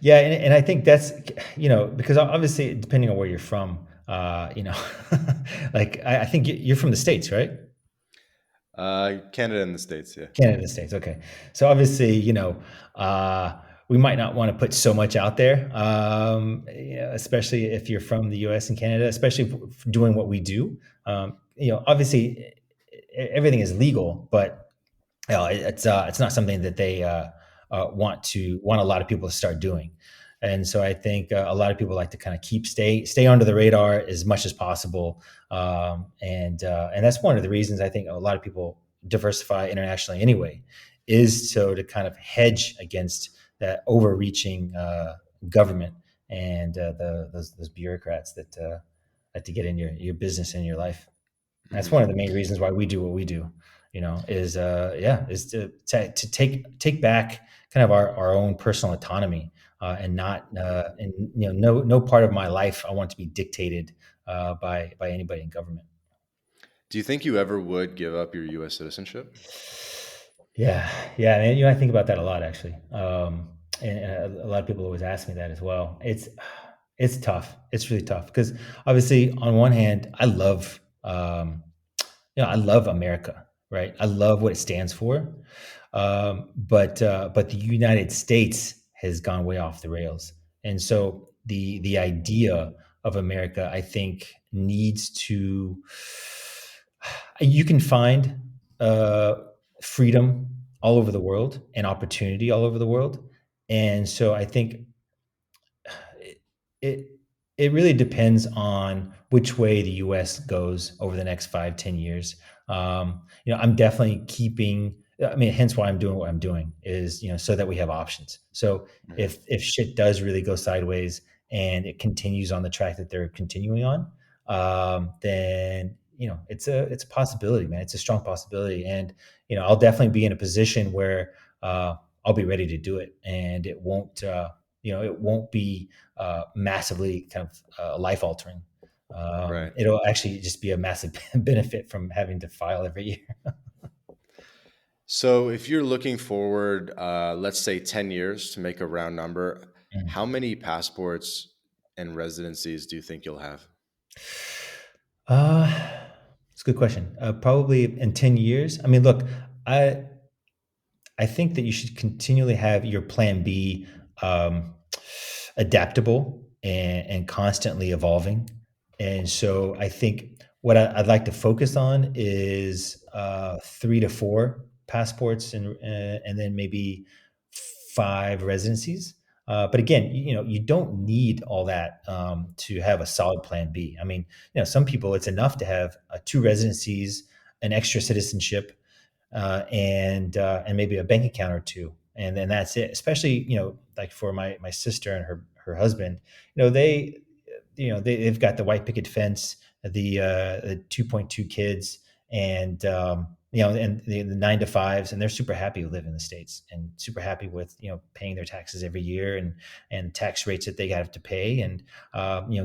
Yeah, and I think that's because obviously depending on where you're from, like I think you're from the States, right? Canada and the States, yeah. Canada, States. Okay. So obviously, uh, we might not want to put so much out there, especially if you're from the US and Canada, especially doing what we do. Obviously, everything is legal, but it's not something that they want a lot of people to start doing. And so I think a lot of people like to kind of stay under the radar as much as possible, and that's one of the reasons I think a lot of people diversify internationally anyway, is so to kind of hedge against that overreaching government and those bureaucrats that like to get in your business and your life. That's one of Hmm. the main reasons why we do what we do, is to take back kind of our own personal autonomy, and not and no part of my life I want to be dictated by anybody in government. Do you think you ever would give up your U.S. citizenship? Yeah, yeah, and I think about that a lot actually. And a lot of people always ask me that as well. It's tough. It's really tough because obviously on one hand I love America, right? I love what it stands for, but the United States has gone way off the rails, and so the idea of America, I think, needs to. You can find uh, freedom all over the world and opportunity all over the world, and so I think it it it really depends on which way the U.S. goes over the next 5, 10 years. I'm definitely keeping. I mean, hence why I'm doing what I'm doing is so that we have options. So Hmm. if shit does really go sideways and it continues on the track that they're continuing on, then it's a possibility, man. It's a strong possibility, and I'll definitely be in a position where I'll be ready to do it, and it won't be massively kind of life altering. Right. It'll actually just be a massive benefit from having to file every year. So if you're looking forward, let's say 10 years to make a round number, how many passports and residencies do you think you'll have? Uh, it's a good question. Probably in 10 years. I mean, look, I I think that you should continually have your plan B um, adaptable and constantly evolving. And so I think what I'd like to focus on is 3 to 4 passports and then maybe 5 residencies. But again, you don't need all that to have a solid plan B. I mean, some people it's enough to have 2 residencies, an extra citizenship, and maybe a bank account or two, and then that's it. Especially like for my sister and her husband, they've got the white picket fence, the 2.2 kids, and and the 9 to 5s, and they're super happy to live in the States and super happy with paying their taxes every year and tax rates that they have to pay, and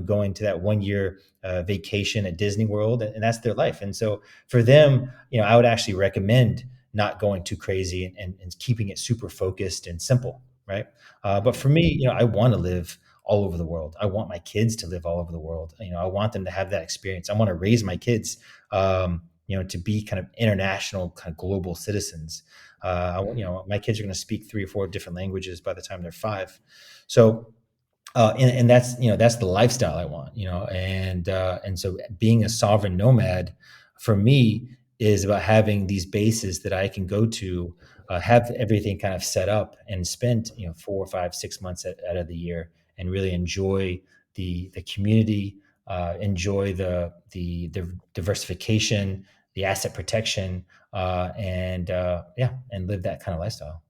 going to that 1 year vacation at Disney World, and that's their life. And so for them, I would actually recommend not going too crazy and keeping it super focused and simple, right? But Hmm. for me, I want to live all over the world. I want my kids to live all over the world. I want them to have that experience. I want to raise my kids, to be kind of international, kind of global citizens. Hmm. My kids are going to speak 3 or 4 different languages by the time they're 5. So and that's the lifestyle I want, and so being a sovereign nomad for me is about having these bases that I can go to, have everything kind of set up and spend 4 or 5 6 months out of the year and really enjoy the community, enjoy the diversification, the asset protection, and live that kind of lifestyle.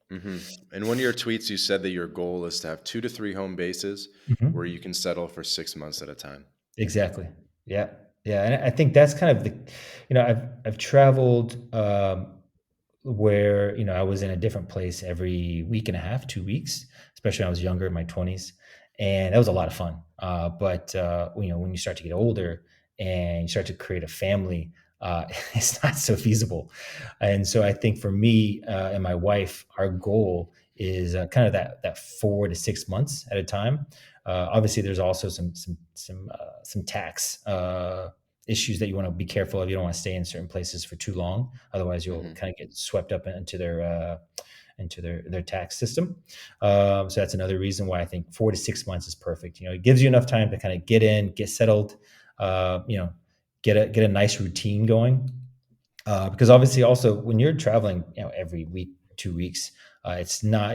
Hmm. In one of your tweets, you said that your goal is to have 2 to 3 home bases where Mhm. you can settle for 6 months at a time. Exactly. Yeah. Yeah. And I think that's kind of I've traveled where, I was in a different place every week and a half, 2 weeks, especially when I was younger in my 20s. And that was a lot of fun. But when you start to get older and you start to create a family, it's not so feasible. And so I think for me and my wife, our goal is kind of that 4 to 6 months at a time. Obviously, there's also some tax issues that you want to be careful of. You don't want to stay in certain places for too long, otherwise you'll Hmm. kind of get swept up into their tax system. So that's another reason why I think 4 to 6 months is perfect. It gives you enough time to kind of get in, get settled, uh, you know, get a nice routine going, because obviously also when you're traveling every week, 2 weeks, it's not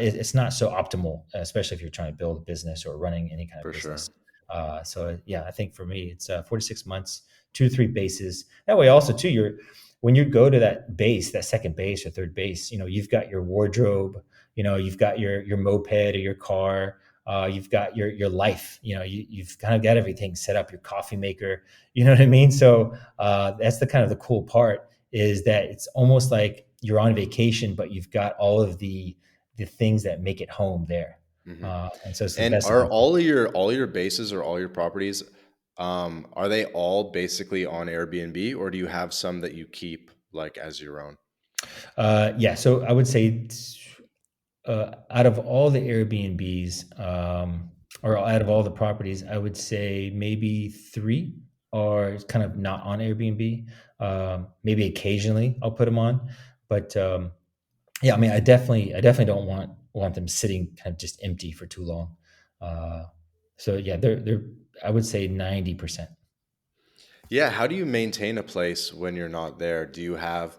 so optimal, especially if you're trying to build a business or running any kind of For sure. business. So yeah, I think for me it's 4 to 6 months, 2 to 3 bases. That way also too, when you go to that base, that second base or third base, you've got your wardrobe, you've got your moped or your car, you've got your life, you've kind of got everything set up, your coffee maker, you know what I mean? So that's the kind of the cool part, is that it's almost like you're on vacation, but you've got all of the things that make it home there, Hmm. and so it's the And best of are both worlds. all your bases or all your properties, are they all basically on Airbnb, or do you have some that you keep like as your own? Yeah, so I would say out of all the Airbnbs, or out of all the properties, I would say maybe 3 are kind of not on Airbnb. Maybe occasionally I'll put them on, but yeah, I mean, I definitely don't want them sitting kind of just empty for too long. Uh, so yeah, they're I would say 90%. Yeah, how do you maintain a place when you're not there? Do you have,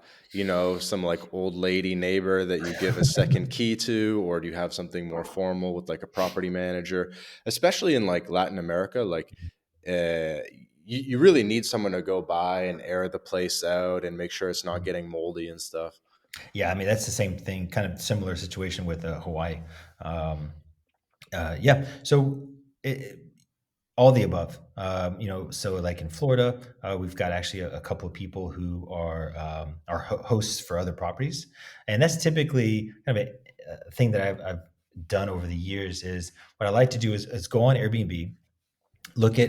some like old lady neighbor that you give a second key to, or do you have something more formal with like a property manager? Especially in like Latin America, like uh, you really need someone to go by and air the place out and make sure it's not getting moldy and stuff. Yeah, I mean that's the same thing, kind of similar situation with Hawaii. Um, yeah, so All the above. So like in Florida, we've got actually a couple of people who are hosts for other properties, and that's typically kind of a thing that I've done over the years. Is what I like to do is go on Airbnb,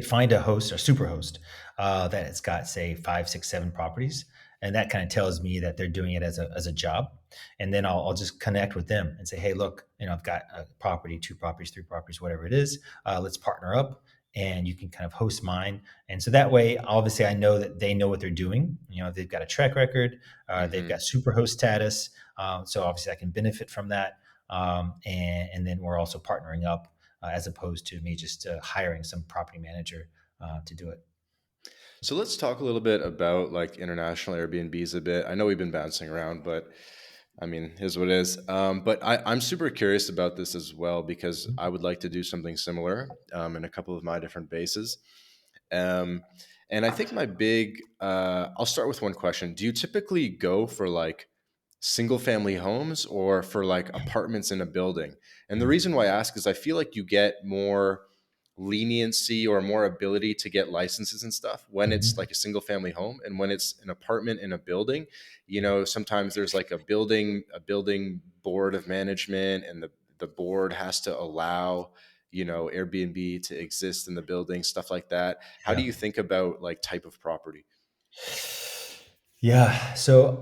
find a host or super host that it's got, say, five, six, seven properties, and that kind of tells me that they're doing it as a job. And then I'll just connect with them and say, hey, look, I've got a property, two properties, three properties, whatever it is. Let's partner up, and you can kind of host mine. And so that way, obviously, I know that they know what they're doing. They've got a track record, they've Hmm. got super host status, so obviously I can benefit from that. And then we're also partnering up, as opposed to me just hiring some property manager to do it. So let's talk a little bit about like international Airbnbs a bit. I know we've been bouncing around, but I mean, here's what it is. But I'm super curious about this as well because I would like to do something similar in a couple of my different bases. Um, and I think I'll start with one question. Do you typically go for like single family homes or for like apartments in a building? And the reason why I ask is I feel like you get more leniency or more ability to get licenses and stuff when it's Mhm. like a single family home, and when it's an apartment in a building, sometimes there's like a building board of management, and the board has to allow Airbnb to exist in the building, stuff like that. How do Yeah. you think about like type of property? Yeah. So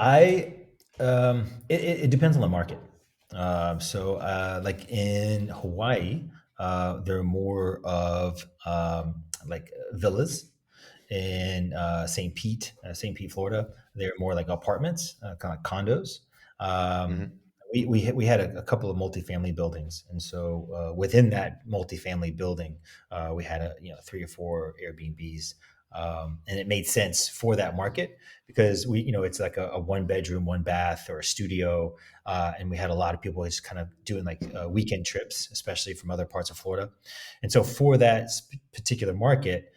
it depends on the market. Like in Hawaii, there are more of like villas. In St. Pete, Florida, they're more like apartments, kind of condos. Um, Hmm. we had a couple of multifamily buildings, and so within that multifamily building, we had three or four Airbnbs, and it made sense for that market because it's like a one bedroom, one bath, or a studio, and we had a lot of people just kind of doing like weekend trips, especially from other parts of Florida, and so for that particular market,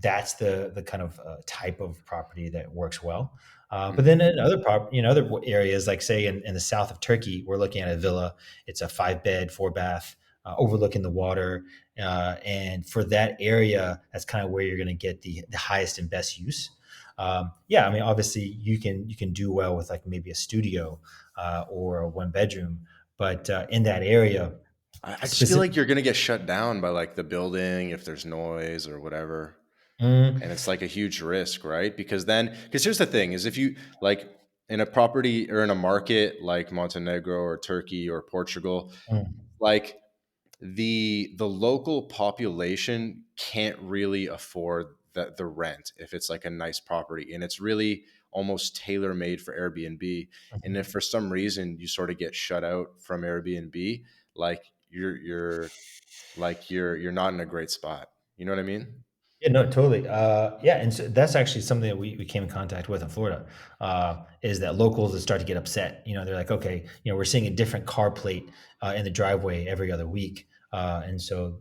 that's the kind of type of property that works well. But then Hmm. in other areas, like say in the south of Turkey, we're looking at a villa. It's a 5 bed, 4 bath, overlooking the water, and for that area, that's kind of where you're going to get the highest and best use. Yeah, I mean, obviously, you can do well with like maybe a studio or a one bedroom, but in that area I just feel specific. like you're gonna get shut down by like the building if there's noise or whatever. Mm, And it's like a huge risk, right? Because here's the thing is if you like in a property or in a market like Montenegro or Turkey or Portugal, mm, like the local population can't really afford the rent if it's like a nice property and it's really almost tailor made for Airbnb. And if mhm. for some reason you sort of get shut out from Airbnb, like you're not in a great spot. You know what I mean? Yeah, no, totally. Yeah, and so that's actually something that we came in contact with in Florida. Is that locals that start to get upset? They're like, okay, we're seeing a different car plate in the driveway every other week, and so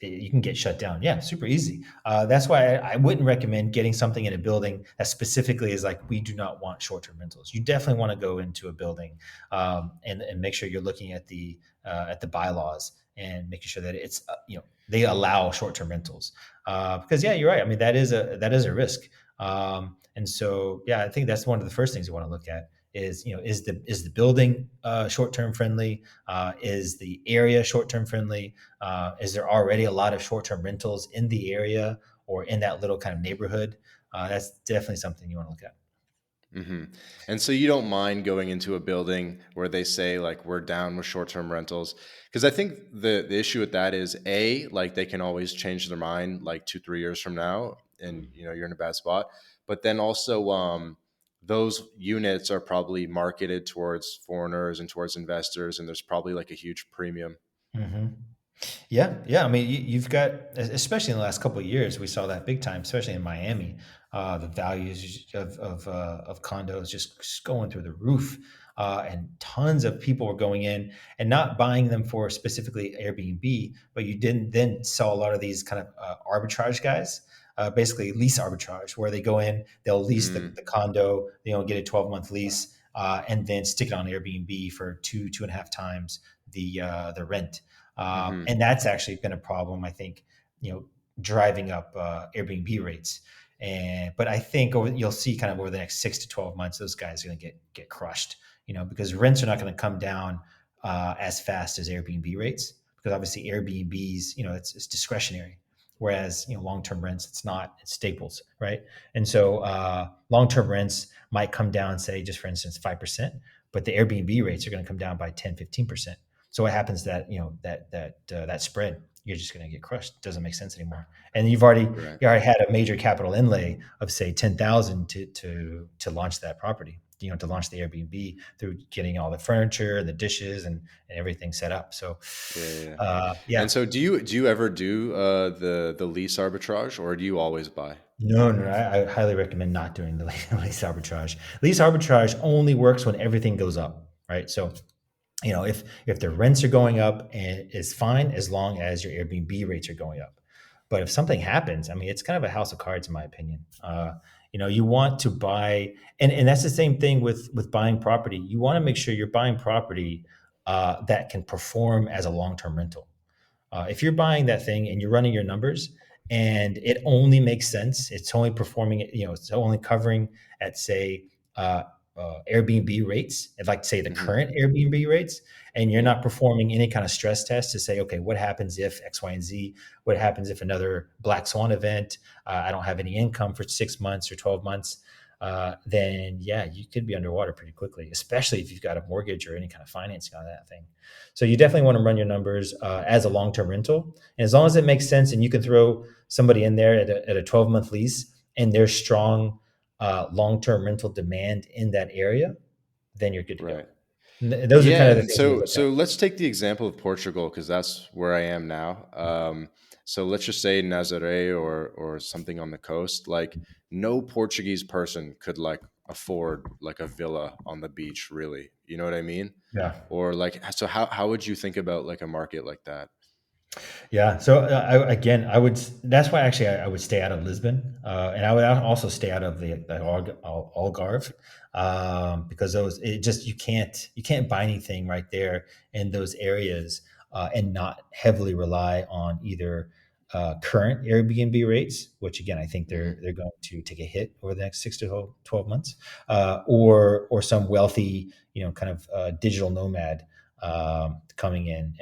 you can get shut down. Yeah, super easy. That's why I wouldn't recommend getting something in a building that specifically is like we do not want short-term rentals. You definitely want to go into a building and make sure you're looking at the bylaws and making sure that it's they allow short-term rentals, because yeah, you're right. I mean, that is a risk. And so yeah, I think that's one of the first things you want to look at is is the building short term friendly? Is the area short term friendly? Is there already a lot of short term rentals in the area or in that little kind of neighborhood? That's definitely something you want to look at. Hmm. And so you don't mind going into a building where they say like we're down with short-term rentals, because I think the issue with that is a like they can always change their mind like 2 3 years from now, and you're in a bad spot. But then also those units are probably marketed towards foreigners and towards investors, and there's probably like a huge premium. Hmm. Yeah, yeah. I mean, you've got, especially in the last couple of years, we saw that big time, especially in Miami. The values of condos just going through the roof, and tons of people were going in and not buying them for specifically Airbnb, but you didn't then saw a lot of these kind of arbitrage guys. Basically, lease arbitrage, where they go in, they'll lease the, Mm. the condo, get a 12-month lease, and then stick it on Airbnb for two and a half times the rent, Hmm. and that's actually been a problem, I think, you know, driving up Airbnb rates. And but I think you'll see kind of over the next 6 to 12 months, those guys are going to get crushed, you know, because rents are not going to come down as fast as Airbnb rates, because obviously Airbnbs, you know, it's discretionary, whereas you know long-term rents, it's not, it's staples, right? And so long-term rents might come down, say just for instance 5%, but the Airbnb rates are going to come down by 10-15%. So what happens, that you know that spread, you're just going to get crushed. It doesn't make sense anymore. And Right. you already had a major capital inlay of say 10,000 to launch that property, you know, to launch the Airbnb through getting all the furniture and the dishes and everything set up. So Yeah, yeah, yeah. And yeah. so do you ever do the lease arbitrage, or do you always buy? No, no, no, I highly recommend not doing the lease arbitrage. Lease arbitrage only works when everything goes up, right? So you know, if the rents are going up, and it's fine as long as your Airbnb rates are going up. But if something happens, I mean, it's kind of a house of cards, in my opinion. You know, you want to buy, and that's the same thing with buying property. You want to make sure you're buying property that can perform as a long term rental. If you're buying that thing and you're running your numbers and it only makes sense, it's only performing, you know, it's only covering at say uh, Airbnb rates, at like say the Hmm. current Airbnb rates, and you're Yeah. not performing any kind of stress test to say, okay, what happens if X, Y, and Z? What happens if another black swan event? I don't have any income for 6 months or 12 months. Then yeah, you could be underwater pretty quickly, especially if you've got a mortgage or any kind of financing on that thing. So you definitely want to run your numbers as a long-term rental. And as long as it makes sense and you can throw somebody in there at a 12-month lease and there's strong long-term rental demand in that area, then you're good to go. Right. Those are Yeah, kind of the and things we look at. so let's take the example of Portugal because that's where I am now. So let's just say Nazaré or something on the coast. Like no Portuguese person could like afford like a villa on the beach, really. You know what I mean? Yeah. Or like, so how would you think about like a market like that? Yeah. So again, I would. That's why actually I would stay out of Lisbon, and I would also stay out of the Algarve, because those, it just, you can't buy anything right there in those areas and not heavily rely on either current Airbnb rates, which again I think Hmm. they're going to take a hit over the next 6 to 12 months, or some wealthy, you know, kind of digital nomad coming in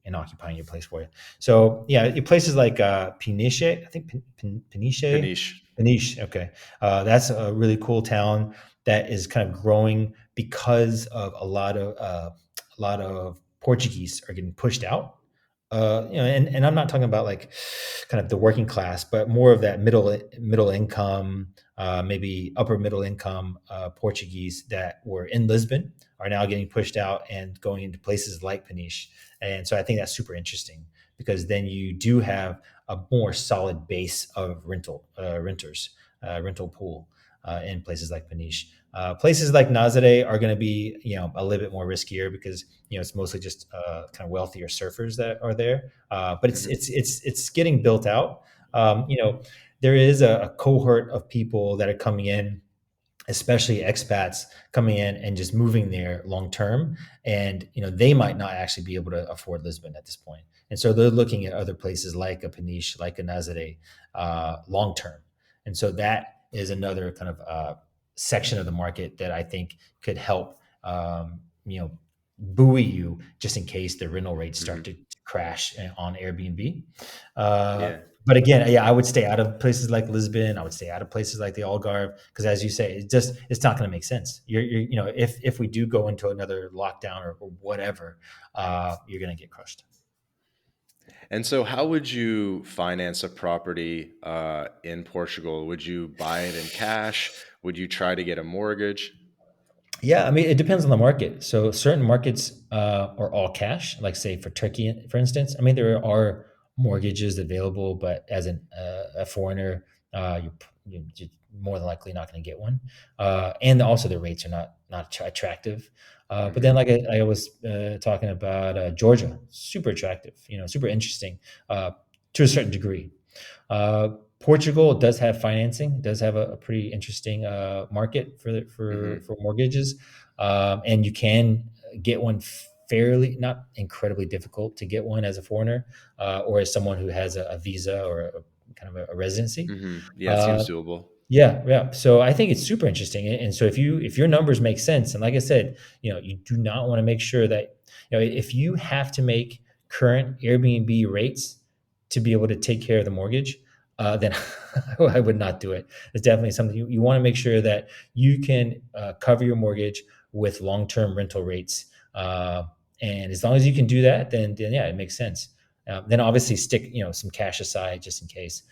and occupying your place for you. So yeah, places like Peniche, I think Peniche, Peniche. Peniche. Okay, that's a really cool town that is kind of growing because of a lot of Portuguese are getting pushed out. You know, and I'm not talking about like kind of the working class, but more of that middle income, maybe upper middle income Portuguese that were in Lisbon are now getting pushed out and going into places like Peniche. And so I think that's super interesting, because then you do have a more solid base of renters, rental pool in places like Peniche. Places like Nazare are going to be, you know, a little bit more riskier because, you know, it's mostly just kind of wealthier surfers that are there. But it's Hmm. it's it's it's getting built out. You know, there is a cohort of people that are coming in, especially expats coming in and just moving there long term, and you know they might not actually be able to afford Lisbon at this point, and so they're looking at other places like a Peniche, like a Nazare, long term. And so that is another kind of section of the market that I think could help, you know, buoy you just in case the rental rates start Hmm. to crash on Airbnb. uh, Yeah. but again, yeah, I would stay out of places like Lisbon. I would stay out of places like the Algarve, because, as you say, it's not going to make sense. You know, if we do go into another lockdown or whatever, you're going to get crushed. And so, how would you finance a property in Portugal? Would you buy it in cash? Would you try to get a mortgage? Yeah, I mean, it depends on the market. So certain markets are all cash, like say for Turkey, for instance. I mean, there are mortgages available, but as a foreigner, you're more than likely not going to get one. And also the rates are not attractive. But then, Hmm. like I was talking about Georgia, super attractive, you know, super interesting to a certain degree. Uh, Portugal does have financing. It does have a pretty interesting market for Hmm. mortgages, and you can get one fairly, not incredibly difficult to get one as a foreigner, or as someone who has a visa or kind of a residency. Yeah, it Uh, seems doable. yeah, yeah. So I think it's super interesting. And so if your numbers make sense, and like I said, you do not want to make sure that, if you have to make current Airbnb rates to be able to take care of the mortgage, then I would not do it. It's definitely something you want to make sure that you can cover your mortgage with long-term rental rates. And as long as you can do that, then yeah, it makes sense. Then obviously stick, some cash aside just in case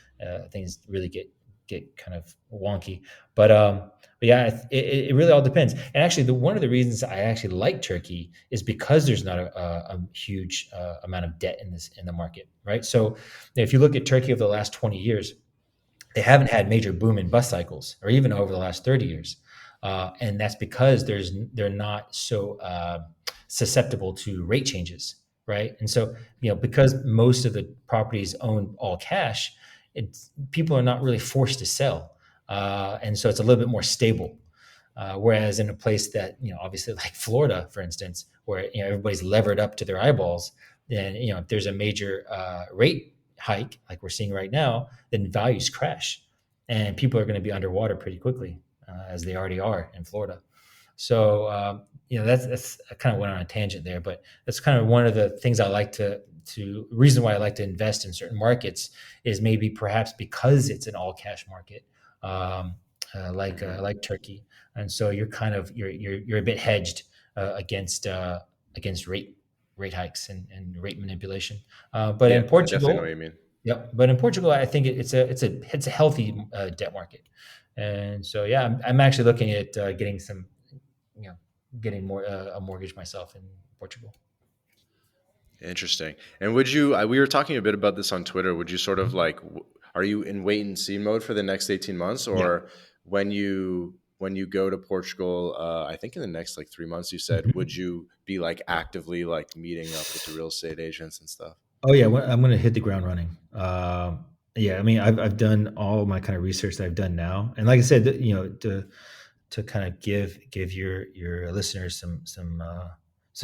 things really get kind of wonky. But yeah, it really all depends. And actually, one of the reasons I actually like Turkey is because there's not a huge amount of debt in the market, right? So if you look at Turkey over the last 20 years, they haven't had major boom and bust cycles, or even over the last 30 years. And that's because they're not so susceptible to rate changes, right? And so, because most of the properties own all cash, people are not really forced to sell. And so it's a little bit more stable. Whereas in a place that, obviously like Florida, for instance, where, everybody's levered up to their eyeballs, then, if there's a major rate hike like we're seeing right now, then values crash and people are going to be underwater pretty quickly, as they already are in Florida. So, that's I kind of went on a tangent there, but that's kind of one of the things I like to reason why I like to invest in certain markets is maybe perhaps because it's an all cash market, um, like Turkey, and so you're kind of you're a bit hedged against rate hikes and rate manipulation. But Yeah, in I definitely know what Portugal, you mean. yep. But in Portugal, I think it's a healthy debt market, and so yeah, I'm actually looking at getting some, you know, getting more a mortgage myself in Portugal. Interesting. And would you? We were talking a bit about this on Twitter. Would you sort of Mhm. like? Are you in wait and see mode for the next 18 months, Yeah. or when you go to Portugal? I think in the next like 3 months, you said. Would Mhm. you be like actively like meeting up with the real estate agents and stuff? Oh yeah, I'm going to hit the ground running. Yeah, I mean, I've done all my kind of research that I've done now, and like I said, to kind of give your listeners some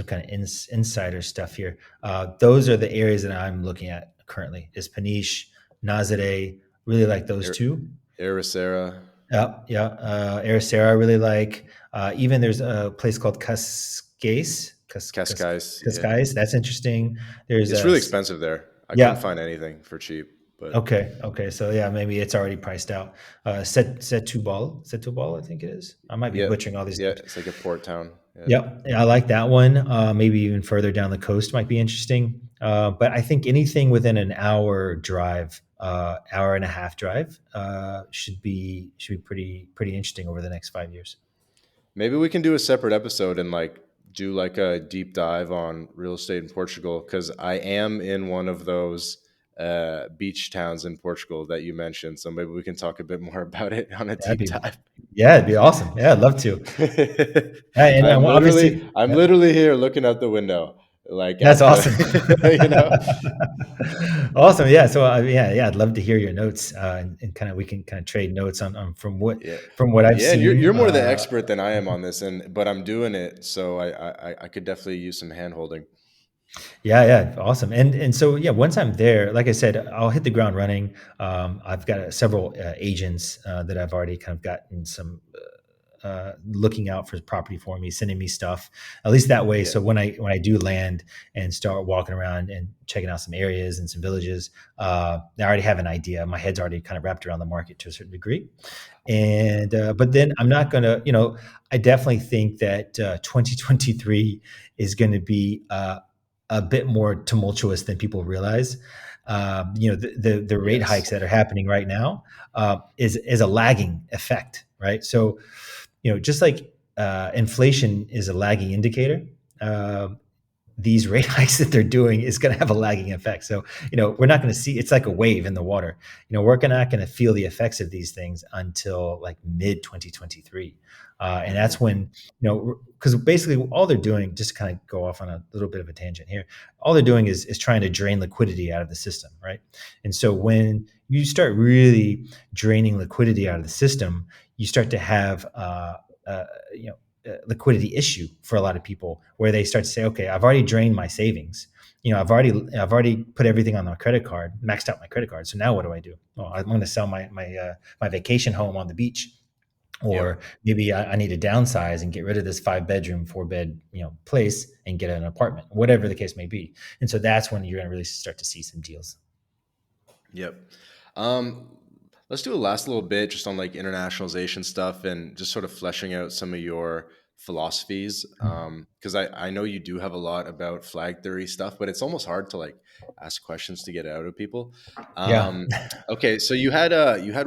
kind of insider stuff here. Those are the areas that I'm looking at currently. Is Paniche, Nazare, really like those Er, two. Ericeira, Yeah, yeah. Aracera, I really like. Even there's a place called Cascais. Yeah, Cascais. That's interesting. There's it's a really expensive there. I couldn't yeah. find anything for cheap, but Okay, okay. So yeah, maybe it's already priced out. Setúbal, I think it is. I might be yeah, butchering all these yeah, names. it's like a port town. Yeah. Yep, yeah, I like that one. Maybe even further down the coast might be interesting. But I think anything within an hour drive, hour and a half drive, should be pretty interesting over the next 5 years. Maybe we can do a separate episode and like do like a deep dive on real estate in Portugal because I am in one of those beach towns in Portugal that you mentioned. So maybe we can talk a bit more about it on a That'd deep be dive. Yeah, it'd be awesome. Yeah, I'd love to. And obviously, I'm yeah, literally here looking out the window, like that's at awesome. the, you know, Awesome. Yeah. So yeah, I'd love to hear your notes, and kind of we can kind of trade notes on yeah, from what I've yeah. And you're seen. you're more the expert than I am on this, and but I'm doing it, so I could definitely use some hand holding. Yeah, yeah, awesome. And so yeah, once I'm there, like I said, I'll hit the ground running. I've got several agents that I've already kind of gotten some looking out for property for me, sending me stuff. At least that way, Yeah. so when I do land and start walking around and checking out some areas and some villages, I already have an idea. My head's already kind of wrapped around the market to a certain degree. And but then I'm not going to, I definitely think that 2023 is going to be a bit more tumultuous than people realize. The rate Yes. hikes that are happening right now is a lagging effect, right? So just like inflation is a lagging indicator. These rate hikes that they're doing is going to have a lagging effect. So, we're not going to see, it's like a wave in the water. We're not going to feel the effects of these things until like mid 2023. And Hmm. that's when, because basically all they're doing, just to kind of go off on a little bit of a tangent here, all they're doing is trying to drain liquidity out of the system, right? And so when you start really draining liquidity out of the system, you start to have, uh, you know, liquidity issue for a lot of people, where they start to say, okay, I've already drained my savings. I've already put everything on my credit card, maxed out my credit card. So now what do I do? Well, I'm going to sell my vacation home on the beach, Yep. or maybe I need to downsize and get rid of this 5 bedroom, 4 bed, place, and get an apartment, whatever the case may be. And so that's when you're going to really start to see some deals. Yep. Um, let's do a last little bit just on like internationalization stuff and just sort of fleshing out some of your philosophies. Because I know you do have a lot about flag theory stuff, but it's almost hard to like ask questions to get it out of people. Yeah. Okay, so you had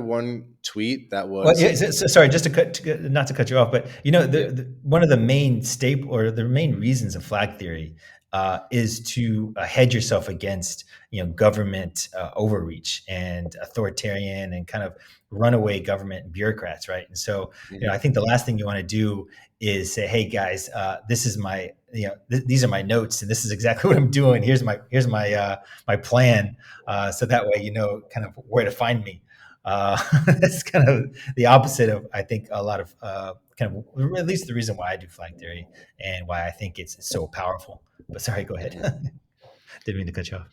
one tweet that Well, was yeah, sorry, just not to cut you off, but yeah. one of the main staple, or the main reasons of flag theory, is to hedge yourself against government overreach and authoritarian and kind of runaway government bureaucrats, right? And so I Mhm. think the last thing you want to do is say, "Hey guys, this is my these are my notes, and this is exactly what I'm doing. Here's my plan," so that way kind of where to find me. Uh, that's kind of the opposite of, I think, a lot of kind of, at least the reason why I do flag theory and why I think it's so powerful. But sorry, go ahead. Mhm. Didn't mean to cut you off.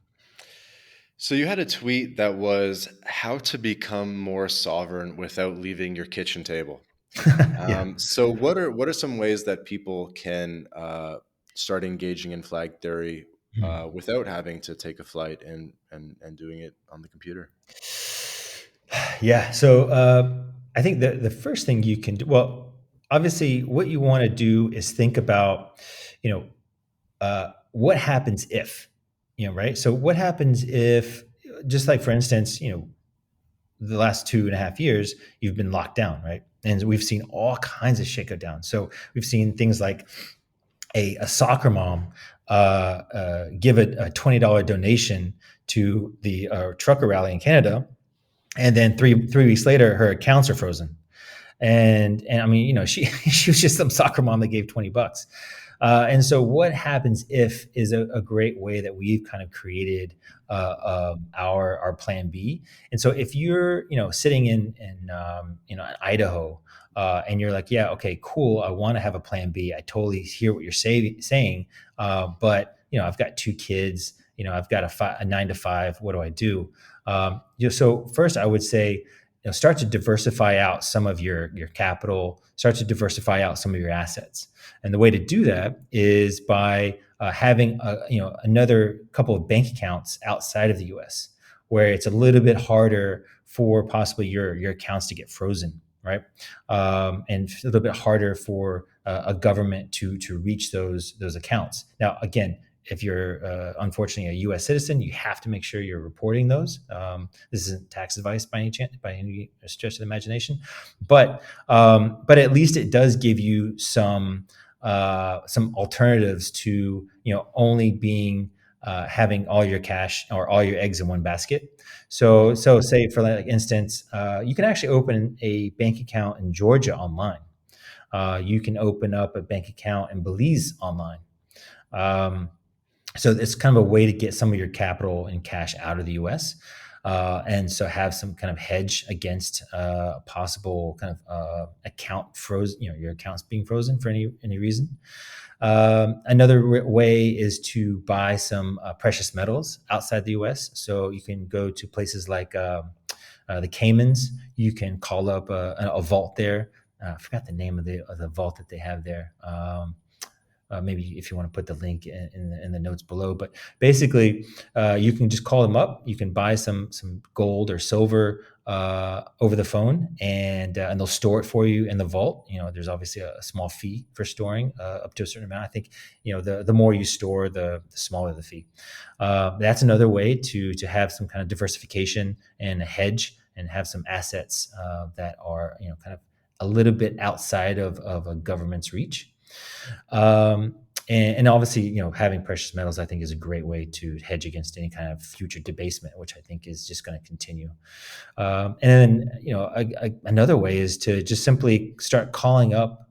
So you had a tweet that was how to become more sovereign without leaving your kitchen table. Yeah. So what are some ways that people can start engaging in flag theory Hmm. without having to take a flight and doing it on the computer? Yeah. So I think the first thing you can do, well, obviously, what you want to do is think about, you know, what happens if, right? So what happens if, just like for instance, the last 2.5 years, you've been locked down, right? And we've seen all kinds of shit go down. So we've seen things like a soccer mom give a $20 donation to the trucker rally in Canada, and then three weeks later, her accounts are frozen. And I mean, she she was just some soccer mom that gave $20. And so, what happens if is a great way that we've kind of created our plan B. And so, if you're sitting in Idaho, and you're like, yeah, okay, cool, I want to have a plan B. I totally hear what you're saying, but I've got 2 kids. I've got a 9 to 5. What do I do? So first, I would say, start to diversify out some of your capital, start to diversify out some of your assets. And the way to do that is by having another couple of bank accounts outside of the US, where it's a little bit harder for possibly your accounts to get frozen, right? And a little bit harder for a government to reach those accounts. Now, again, if you're unfortunately a U.S. citizen, you have to make sure you're reporting those. This isn't tax advice by any chance, by any stretch of the imagination, but at least it does give you some alternatives to only being having all your cash or all your eggs in one basket. So say for like instance, you can actually open a bank account in Georgia online. You can open up a bank account in Belize online. Um, so it's kind of a way to get some of your capital and cash out of the U.S. And so have some kind of hedge against a possible kind of account frozen, your accounts being frozen for any reason. Another way is to buy some precious metals outside the U.S. So you can go to places like the Caymans. You can call up a vault there. I forgot the name of the vault that they have there. Maybe if you want to put the link in the notes below, but basically, you can just call them up. You can buy some gold or silver over the phone, and they'll store it for you in the vault. There's obviously a small fee for storing up to a certain amount. I think the more you store, the smaller the fee. That's another way to have some kind of diversification and a hedge, and have some assets that are kind of a little bit outside of a government's reach. Um, and obviously, having precious metals, I think, is a great way to hedge against any kind of future debasement, which I think is just going to continue. And then, another way is to just simply start calling up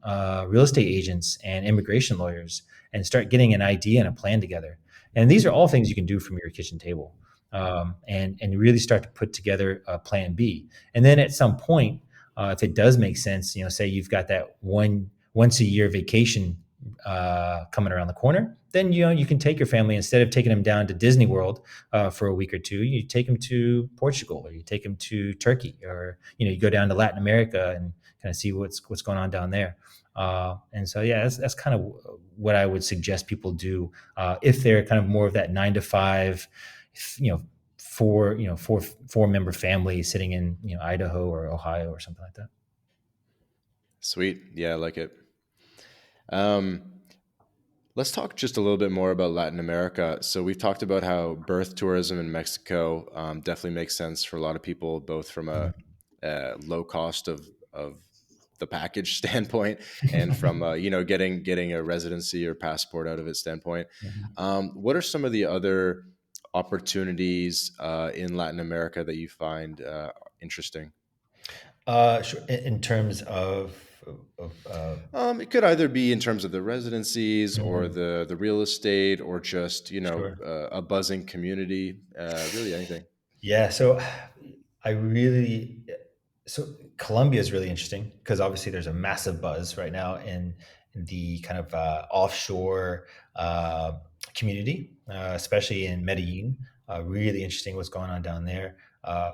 real estate agents and immigration lawyers and start getting an idea and a plan together. And these are all things you can do from your kitchen table, and really start to put together a plan B. And then at some point, if it does make sense, say you've got that once a year vacation coming around the corner, then you can take your family, instead of taking them down to Disney World for a week or two, you take them to Portugal, or you take them to Turkey, or you go down to Latin America and kind of see what's going on down there. And so yeah, that's kind of what I would suggest people do if they're kind of more of that 9 to 5, you know, four member family sitting in Idaho or Ohio or something like that. Sweet. Yeah, I like it. Um, let's talk just a little bit more about Latin America. So we've talked about how birth tourism in Mexico definitely makes sense for a lot of people, both from a low cost of the package standpoint, and from getting a residency or passport out of it standpoint. Mhm. What are some of the other opportunities in Latin America that you find interesting? Sure. In terms of It could either be in terms of the residencies or mhm, the real estate, or just sure. a buzzing community. Really anything. Yeah. So I really, so Colombia is really interesting because obviously there's a massive buzz right now in the kind of offshore uh, community, especially in Medellin. Really interesting what's going on down there.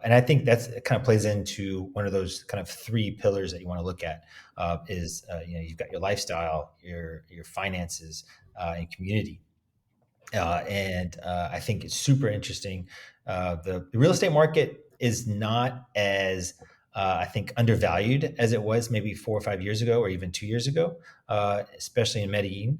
And I think that's it kind of plays into one of those kind of three pillars that you want to look at is you've got your lifestyle, your finances, and community. And I think it's super interesting. The real estate market is not as I think undervalued as it was maybe 4 or 5 years ago, or even 2 years ago, especially in Medellin.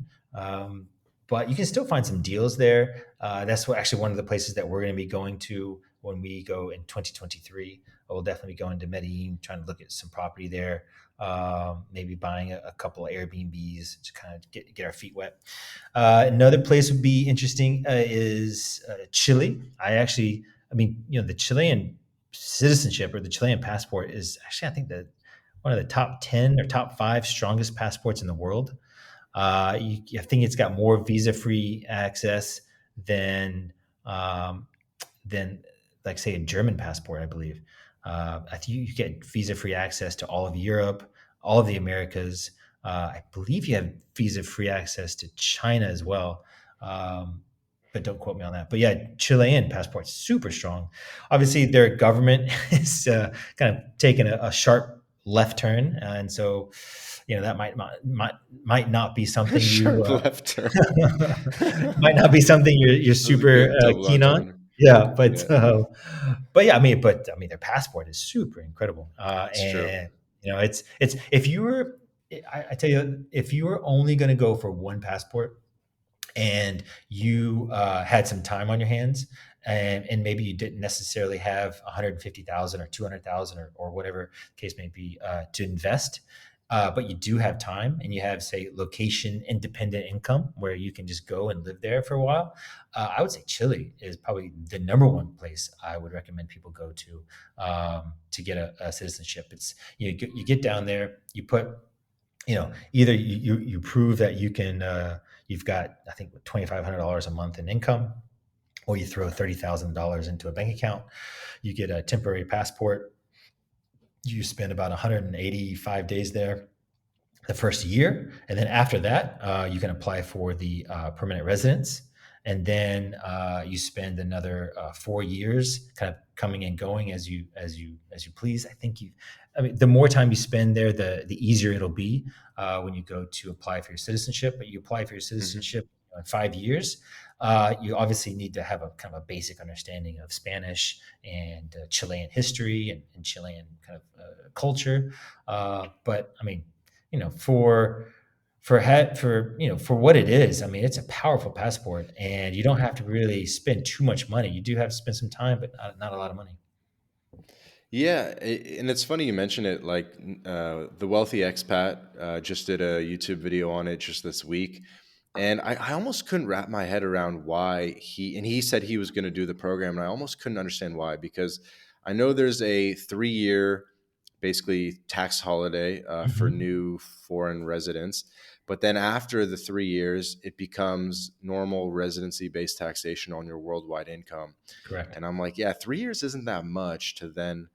But you can still find some deals there. That's actually one of the places that we're going to be going to when we go in 2023. We'll definitely be going to Medellin, trying to look at some property there, maybe buying a couple of Airbnbs to kind of get our feet wet. Another place would be interesting is Chile. I mean, the Chilean citizenship or the Chilean passport is actually, I think, that one of the top 10 or top 5 strongest passports in the world. I think it's got more visa-free access than um, than like say a German passport, I believe. I think you get visa-free access to all of Europe, all of the Americas. I believe you have visa-free access to China as well. But don't quote me on that. But yeah, Chilean passport's super strong. Obviously, their government is kind of taking a sharp left turn, and so that might not be something you Sharp left turn. might not be something you're That was a super good double keen on. entendre. Yeah, Yeah, but yeah, I mean, their passport is super incredible, it's true. and it's if you were, I tell you, if you were only going to go for one passport, and you had some time on your hands, and maybe you didn't necessarily have 150,000 or 200,000 or whatever the case may be to invest, but you do have time and you have, say, location independent income where you can just go and live there for a while. I would say Chile is probably the number one place I would recommend people go to get a citizenship. It's you get down there, you put either you prove that you can you've got, I think, $2,500 a month in income, or you throw $30,000 into a bank account, you get a temporary passport, you spend about 185 days there the first year, and then after that, you can apply for the permanent residence, and then you spend another 4 years, kind of coming and going as you please. I mean, the more time you spend there, the easier it'll be when you go to apply for your citizenship. But you apply for your Hmm. citizenship in 5 years. You obviously need to have a kind of a basic understanding of Spanish and Chilean history and Chilean kind of culture. But I mean, for what it is, I mean, it's a powerful passport, and you don't have to really spend too much money. You do have to spend some time, but not a lot of money. Yeah, and it's funny you mention it. Like the wealthy expat just did a YouTube video on it just this week, and I almost couldn't wrap my head around why he said he was going to do the program, and I almost couldn't understand why, because I know there's a 3 year basically tax holiday for Mhm. new foreign residents, but then after the 3 years, it becomes normal residency based taxation on your worldwide income. Correct. And I'm like, yeah, 3 years isn't that much to then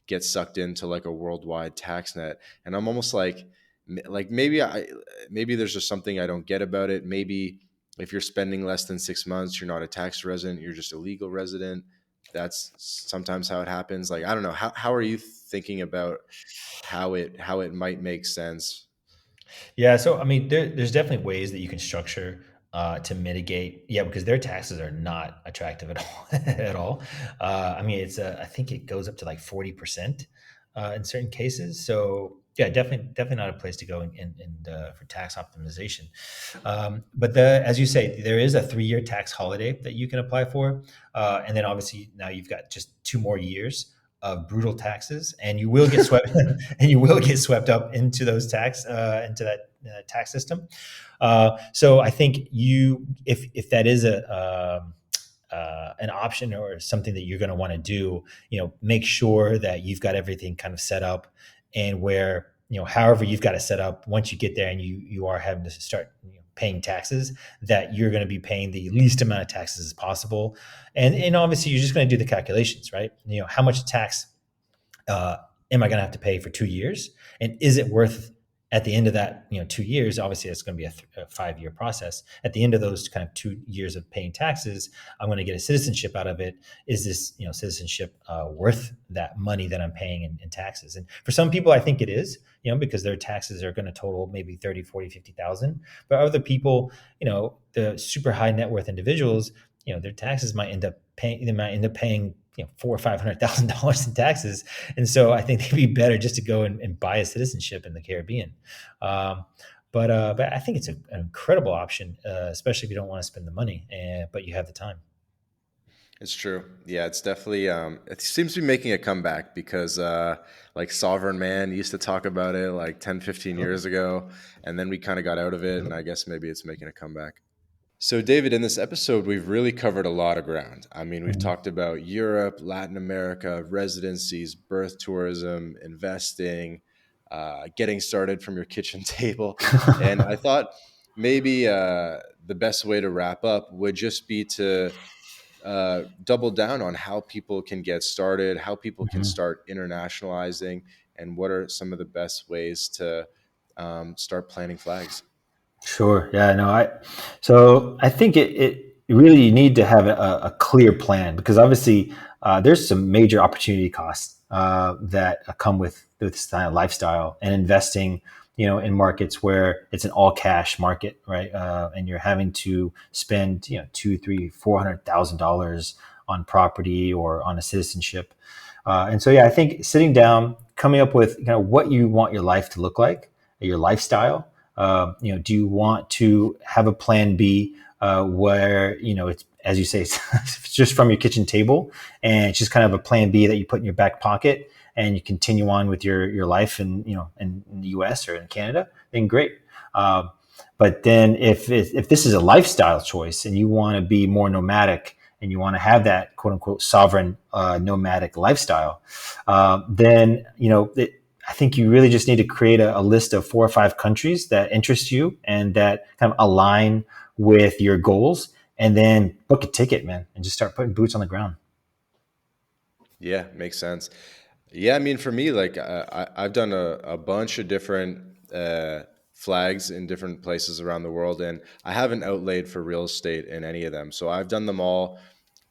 get sucked into like a worldwide tax net. And I'm almost like, like maybe there's just something I don't get about it. Maybe if you're spending less than 6 months, you're not a tax resident, you're just a legal resident. That's sometimes how it happens. Like, I don't know. How are you thinking about how it might make sense? Yeah, so I mean, there's definitely ways that you can structure to mitigate. Yeah, because their taxes are not attractive at all. At all. I mean, I think it goes up to like 40% in certain cases. So yeah, definitely not a place to go for tax optimization. But as you say, there is a 3-year tax holiday that you can apply for, and then obviously now you've got just 2 more years of brutal taxes, and you will get swept, and you will get swept up into those into that tax system. So I think if that is an option or something that you're going to want to do, make sure that you've got everything kind of set up, and where however you've got it set up, once you get there and you are having to start paying taxes, that you're going to be paying the least amount of taxes as possible, and obviously you're just going to do the calculations, right? How much tax uh, am I going to have to pay for 2 years? And is it worth at the end of that, 2 years? Obviously, it's going to be a 5-year process. At the end of those kind of 2 years of paying taxes, I'm going to get a citizenship out of it. Is this, citizenship worth that money that I'm paying in taxes? And for some people, I think it is, because their taxes are going to total maybe 30, 40, 50,000. But other people, the super high net worth individuals, their taxes might end up paying, they might end up paying, four or $500,000 in taxes, and so I think it'd be better just to go and buy a citizenship in the Caribbean. Um, but I think it's an incredible option, especially if you don't want to spend the money, but you have the time. It's true. Yeah, it's definitely it seems to be making a comeback because like Sovereign Man used to talk about it like 10, 15 years ago, and then we kind of got out of it, and I guess maybe it's making a comeback. So, David, in this episode, we've really covered a lot of ground. I mean, we've Mhm. talked about Europe, Latin America, residencies, birth tourism, investing, getting started from your kitchen table. And I thought maybe the best way to wrap up would just be to double down on how people can get started, how people can Mhm. start internationalizing, and what are some of the best ways to start planting flags. Sure. Yeah. No. So I think it really you need to have a clear plan, because obviously there's some major opportunity costs that come with this kind of lifestyle and investing. In markets where it's an all cash market, right? And you're having to spend, two, three, $400,000 on property or on a citizenship. And so, yeah, I think sitting down, coming up with what you want your life to look like, your lifestyle. Do you want to have a plan B where it's, as you say, it's just from your kitchen table, and it's just kind of a plan B that you put in your back pocket, and you continue on with your life in the U.S. or in Canada? Then great. Uh, but then if this is a lifestyle choice and you want to be more nomadic and you want to have that quote unquote sovereign nomadic lifestyle, then I think you really just need to create a list of 4 or 5 countries that interest you and that kind of align with your goals, and then book a ticket, man, and just start putting boots on the ground. Yeah, makes sense. Yeah, I mean, for me, like I've done a bunch of different flags in different places around the world, and I haven't outlaid for real estate in any of them. So I've done them all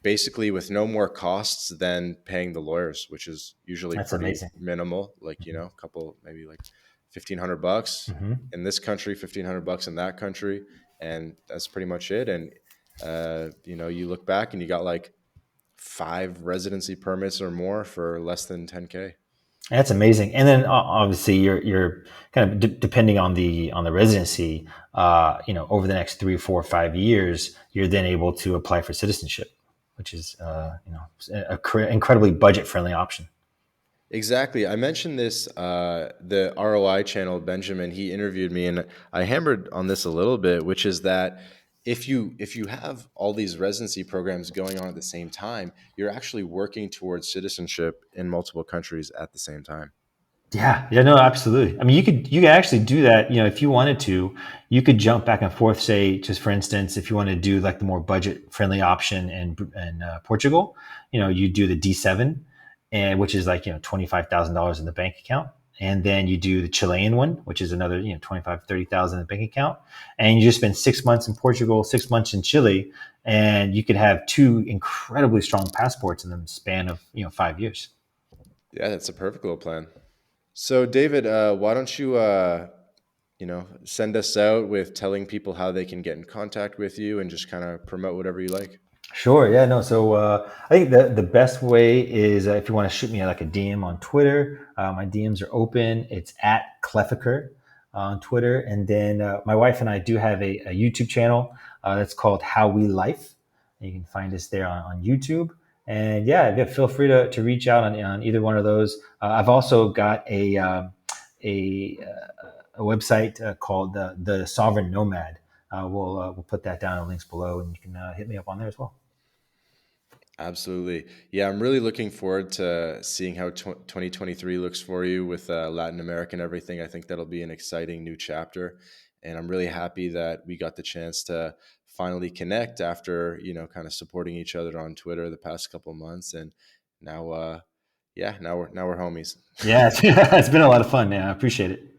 basically with no more costs than paying the lawyers, which is usually That's pretty amazing. minimal. Like, a couple, maybe like $1,500 Mm-hmm. in this country, $1,500 in that country, and that's pretty much it. And you look back and you got like 5 residency permits or more for less than 10K. That's amazing. And then obviously you're kind of depending on the residency, over the next 3, 4, 5 years, you're then able to apply for citizenship, which is, incredibly budget friendly option. Exactly. I mentioned this, the ROI channel, Benjamin, he interviewed me, and I hammered on this a little bit, which is that if you have all these residency programs going on at the same time, you're actually working towards citizenship in multiple countries at the same time. Yeah, yeah, no, absolutely. I mean, you could actually do that. If you wanted to, you could jump back and forth. Say, just for instance, if you want to do like the more budget friendly option in Portugal, you do the D7, and which is like $25,000 in the bank account. and then you do the Chilean one, which is another 25 30,000 in the bank account, and you just spend 6 months in Portugal, 6 months in Chile, and you could have two incredibly strong passports in the span of 5 years. Yeah, that's a perfect little plan. So, David, why don't you, send us out with telling people how they can get in contact with you and just kind of promote whatever you like. Sure. Yeah. No. So I think the best way is if you want to shoot me like a DM on Twitter. My DMs are open. It's at Klefeker on Twitter, and then my wife and I do have a YouTube channel that's called How We Life. You can find us there on YouTube. And yeah, feel free to reach out on either one of those. I've also got a, a website called the Sovereign Nomad. We'll put that down in links below, and you can hit me up on there as well. Absolutely. Yeah, I'm really looking forward to seeing how 2023 looks for you with Latin America and everything. I think that'll be an exciting new chapter. And I'm really happy that we got the chance to finally connect after, kind of supporting each other on Twitter the past couple of months. And now, yeah, now we're homies. Yeah, it's been a lot of fun. Yeah, I appreciate it.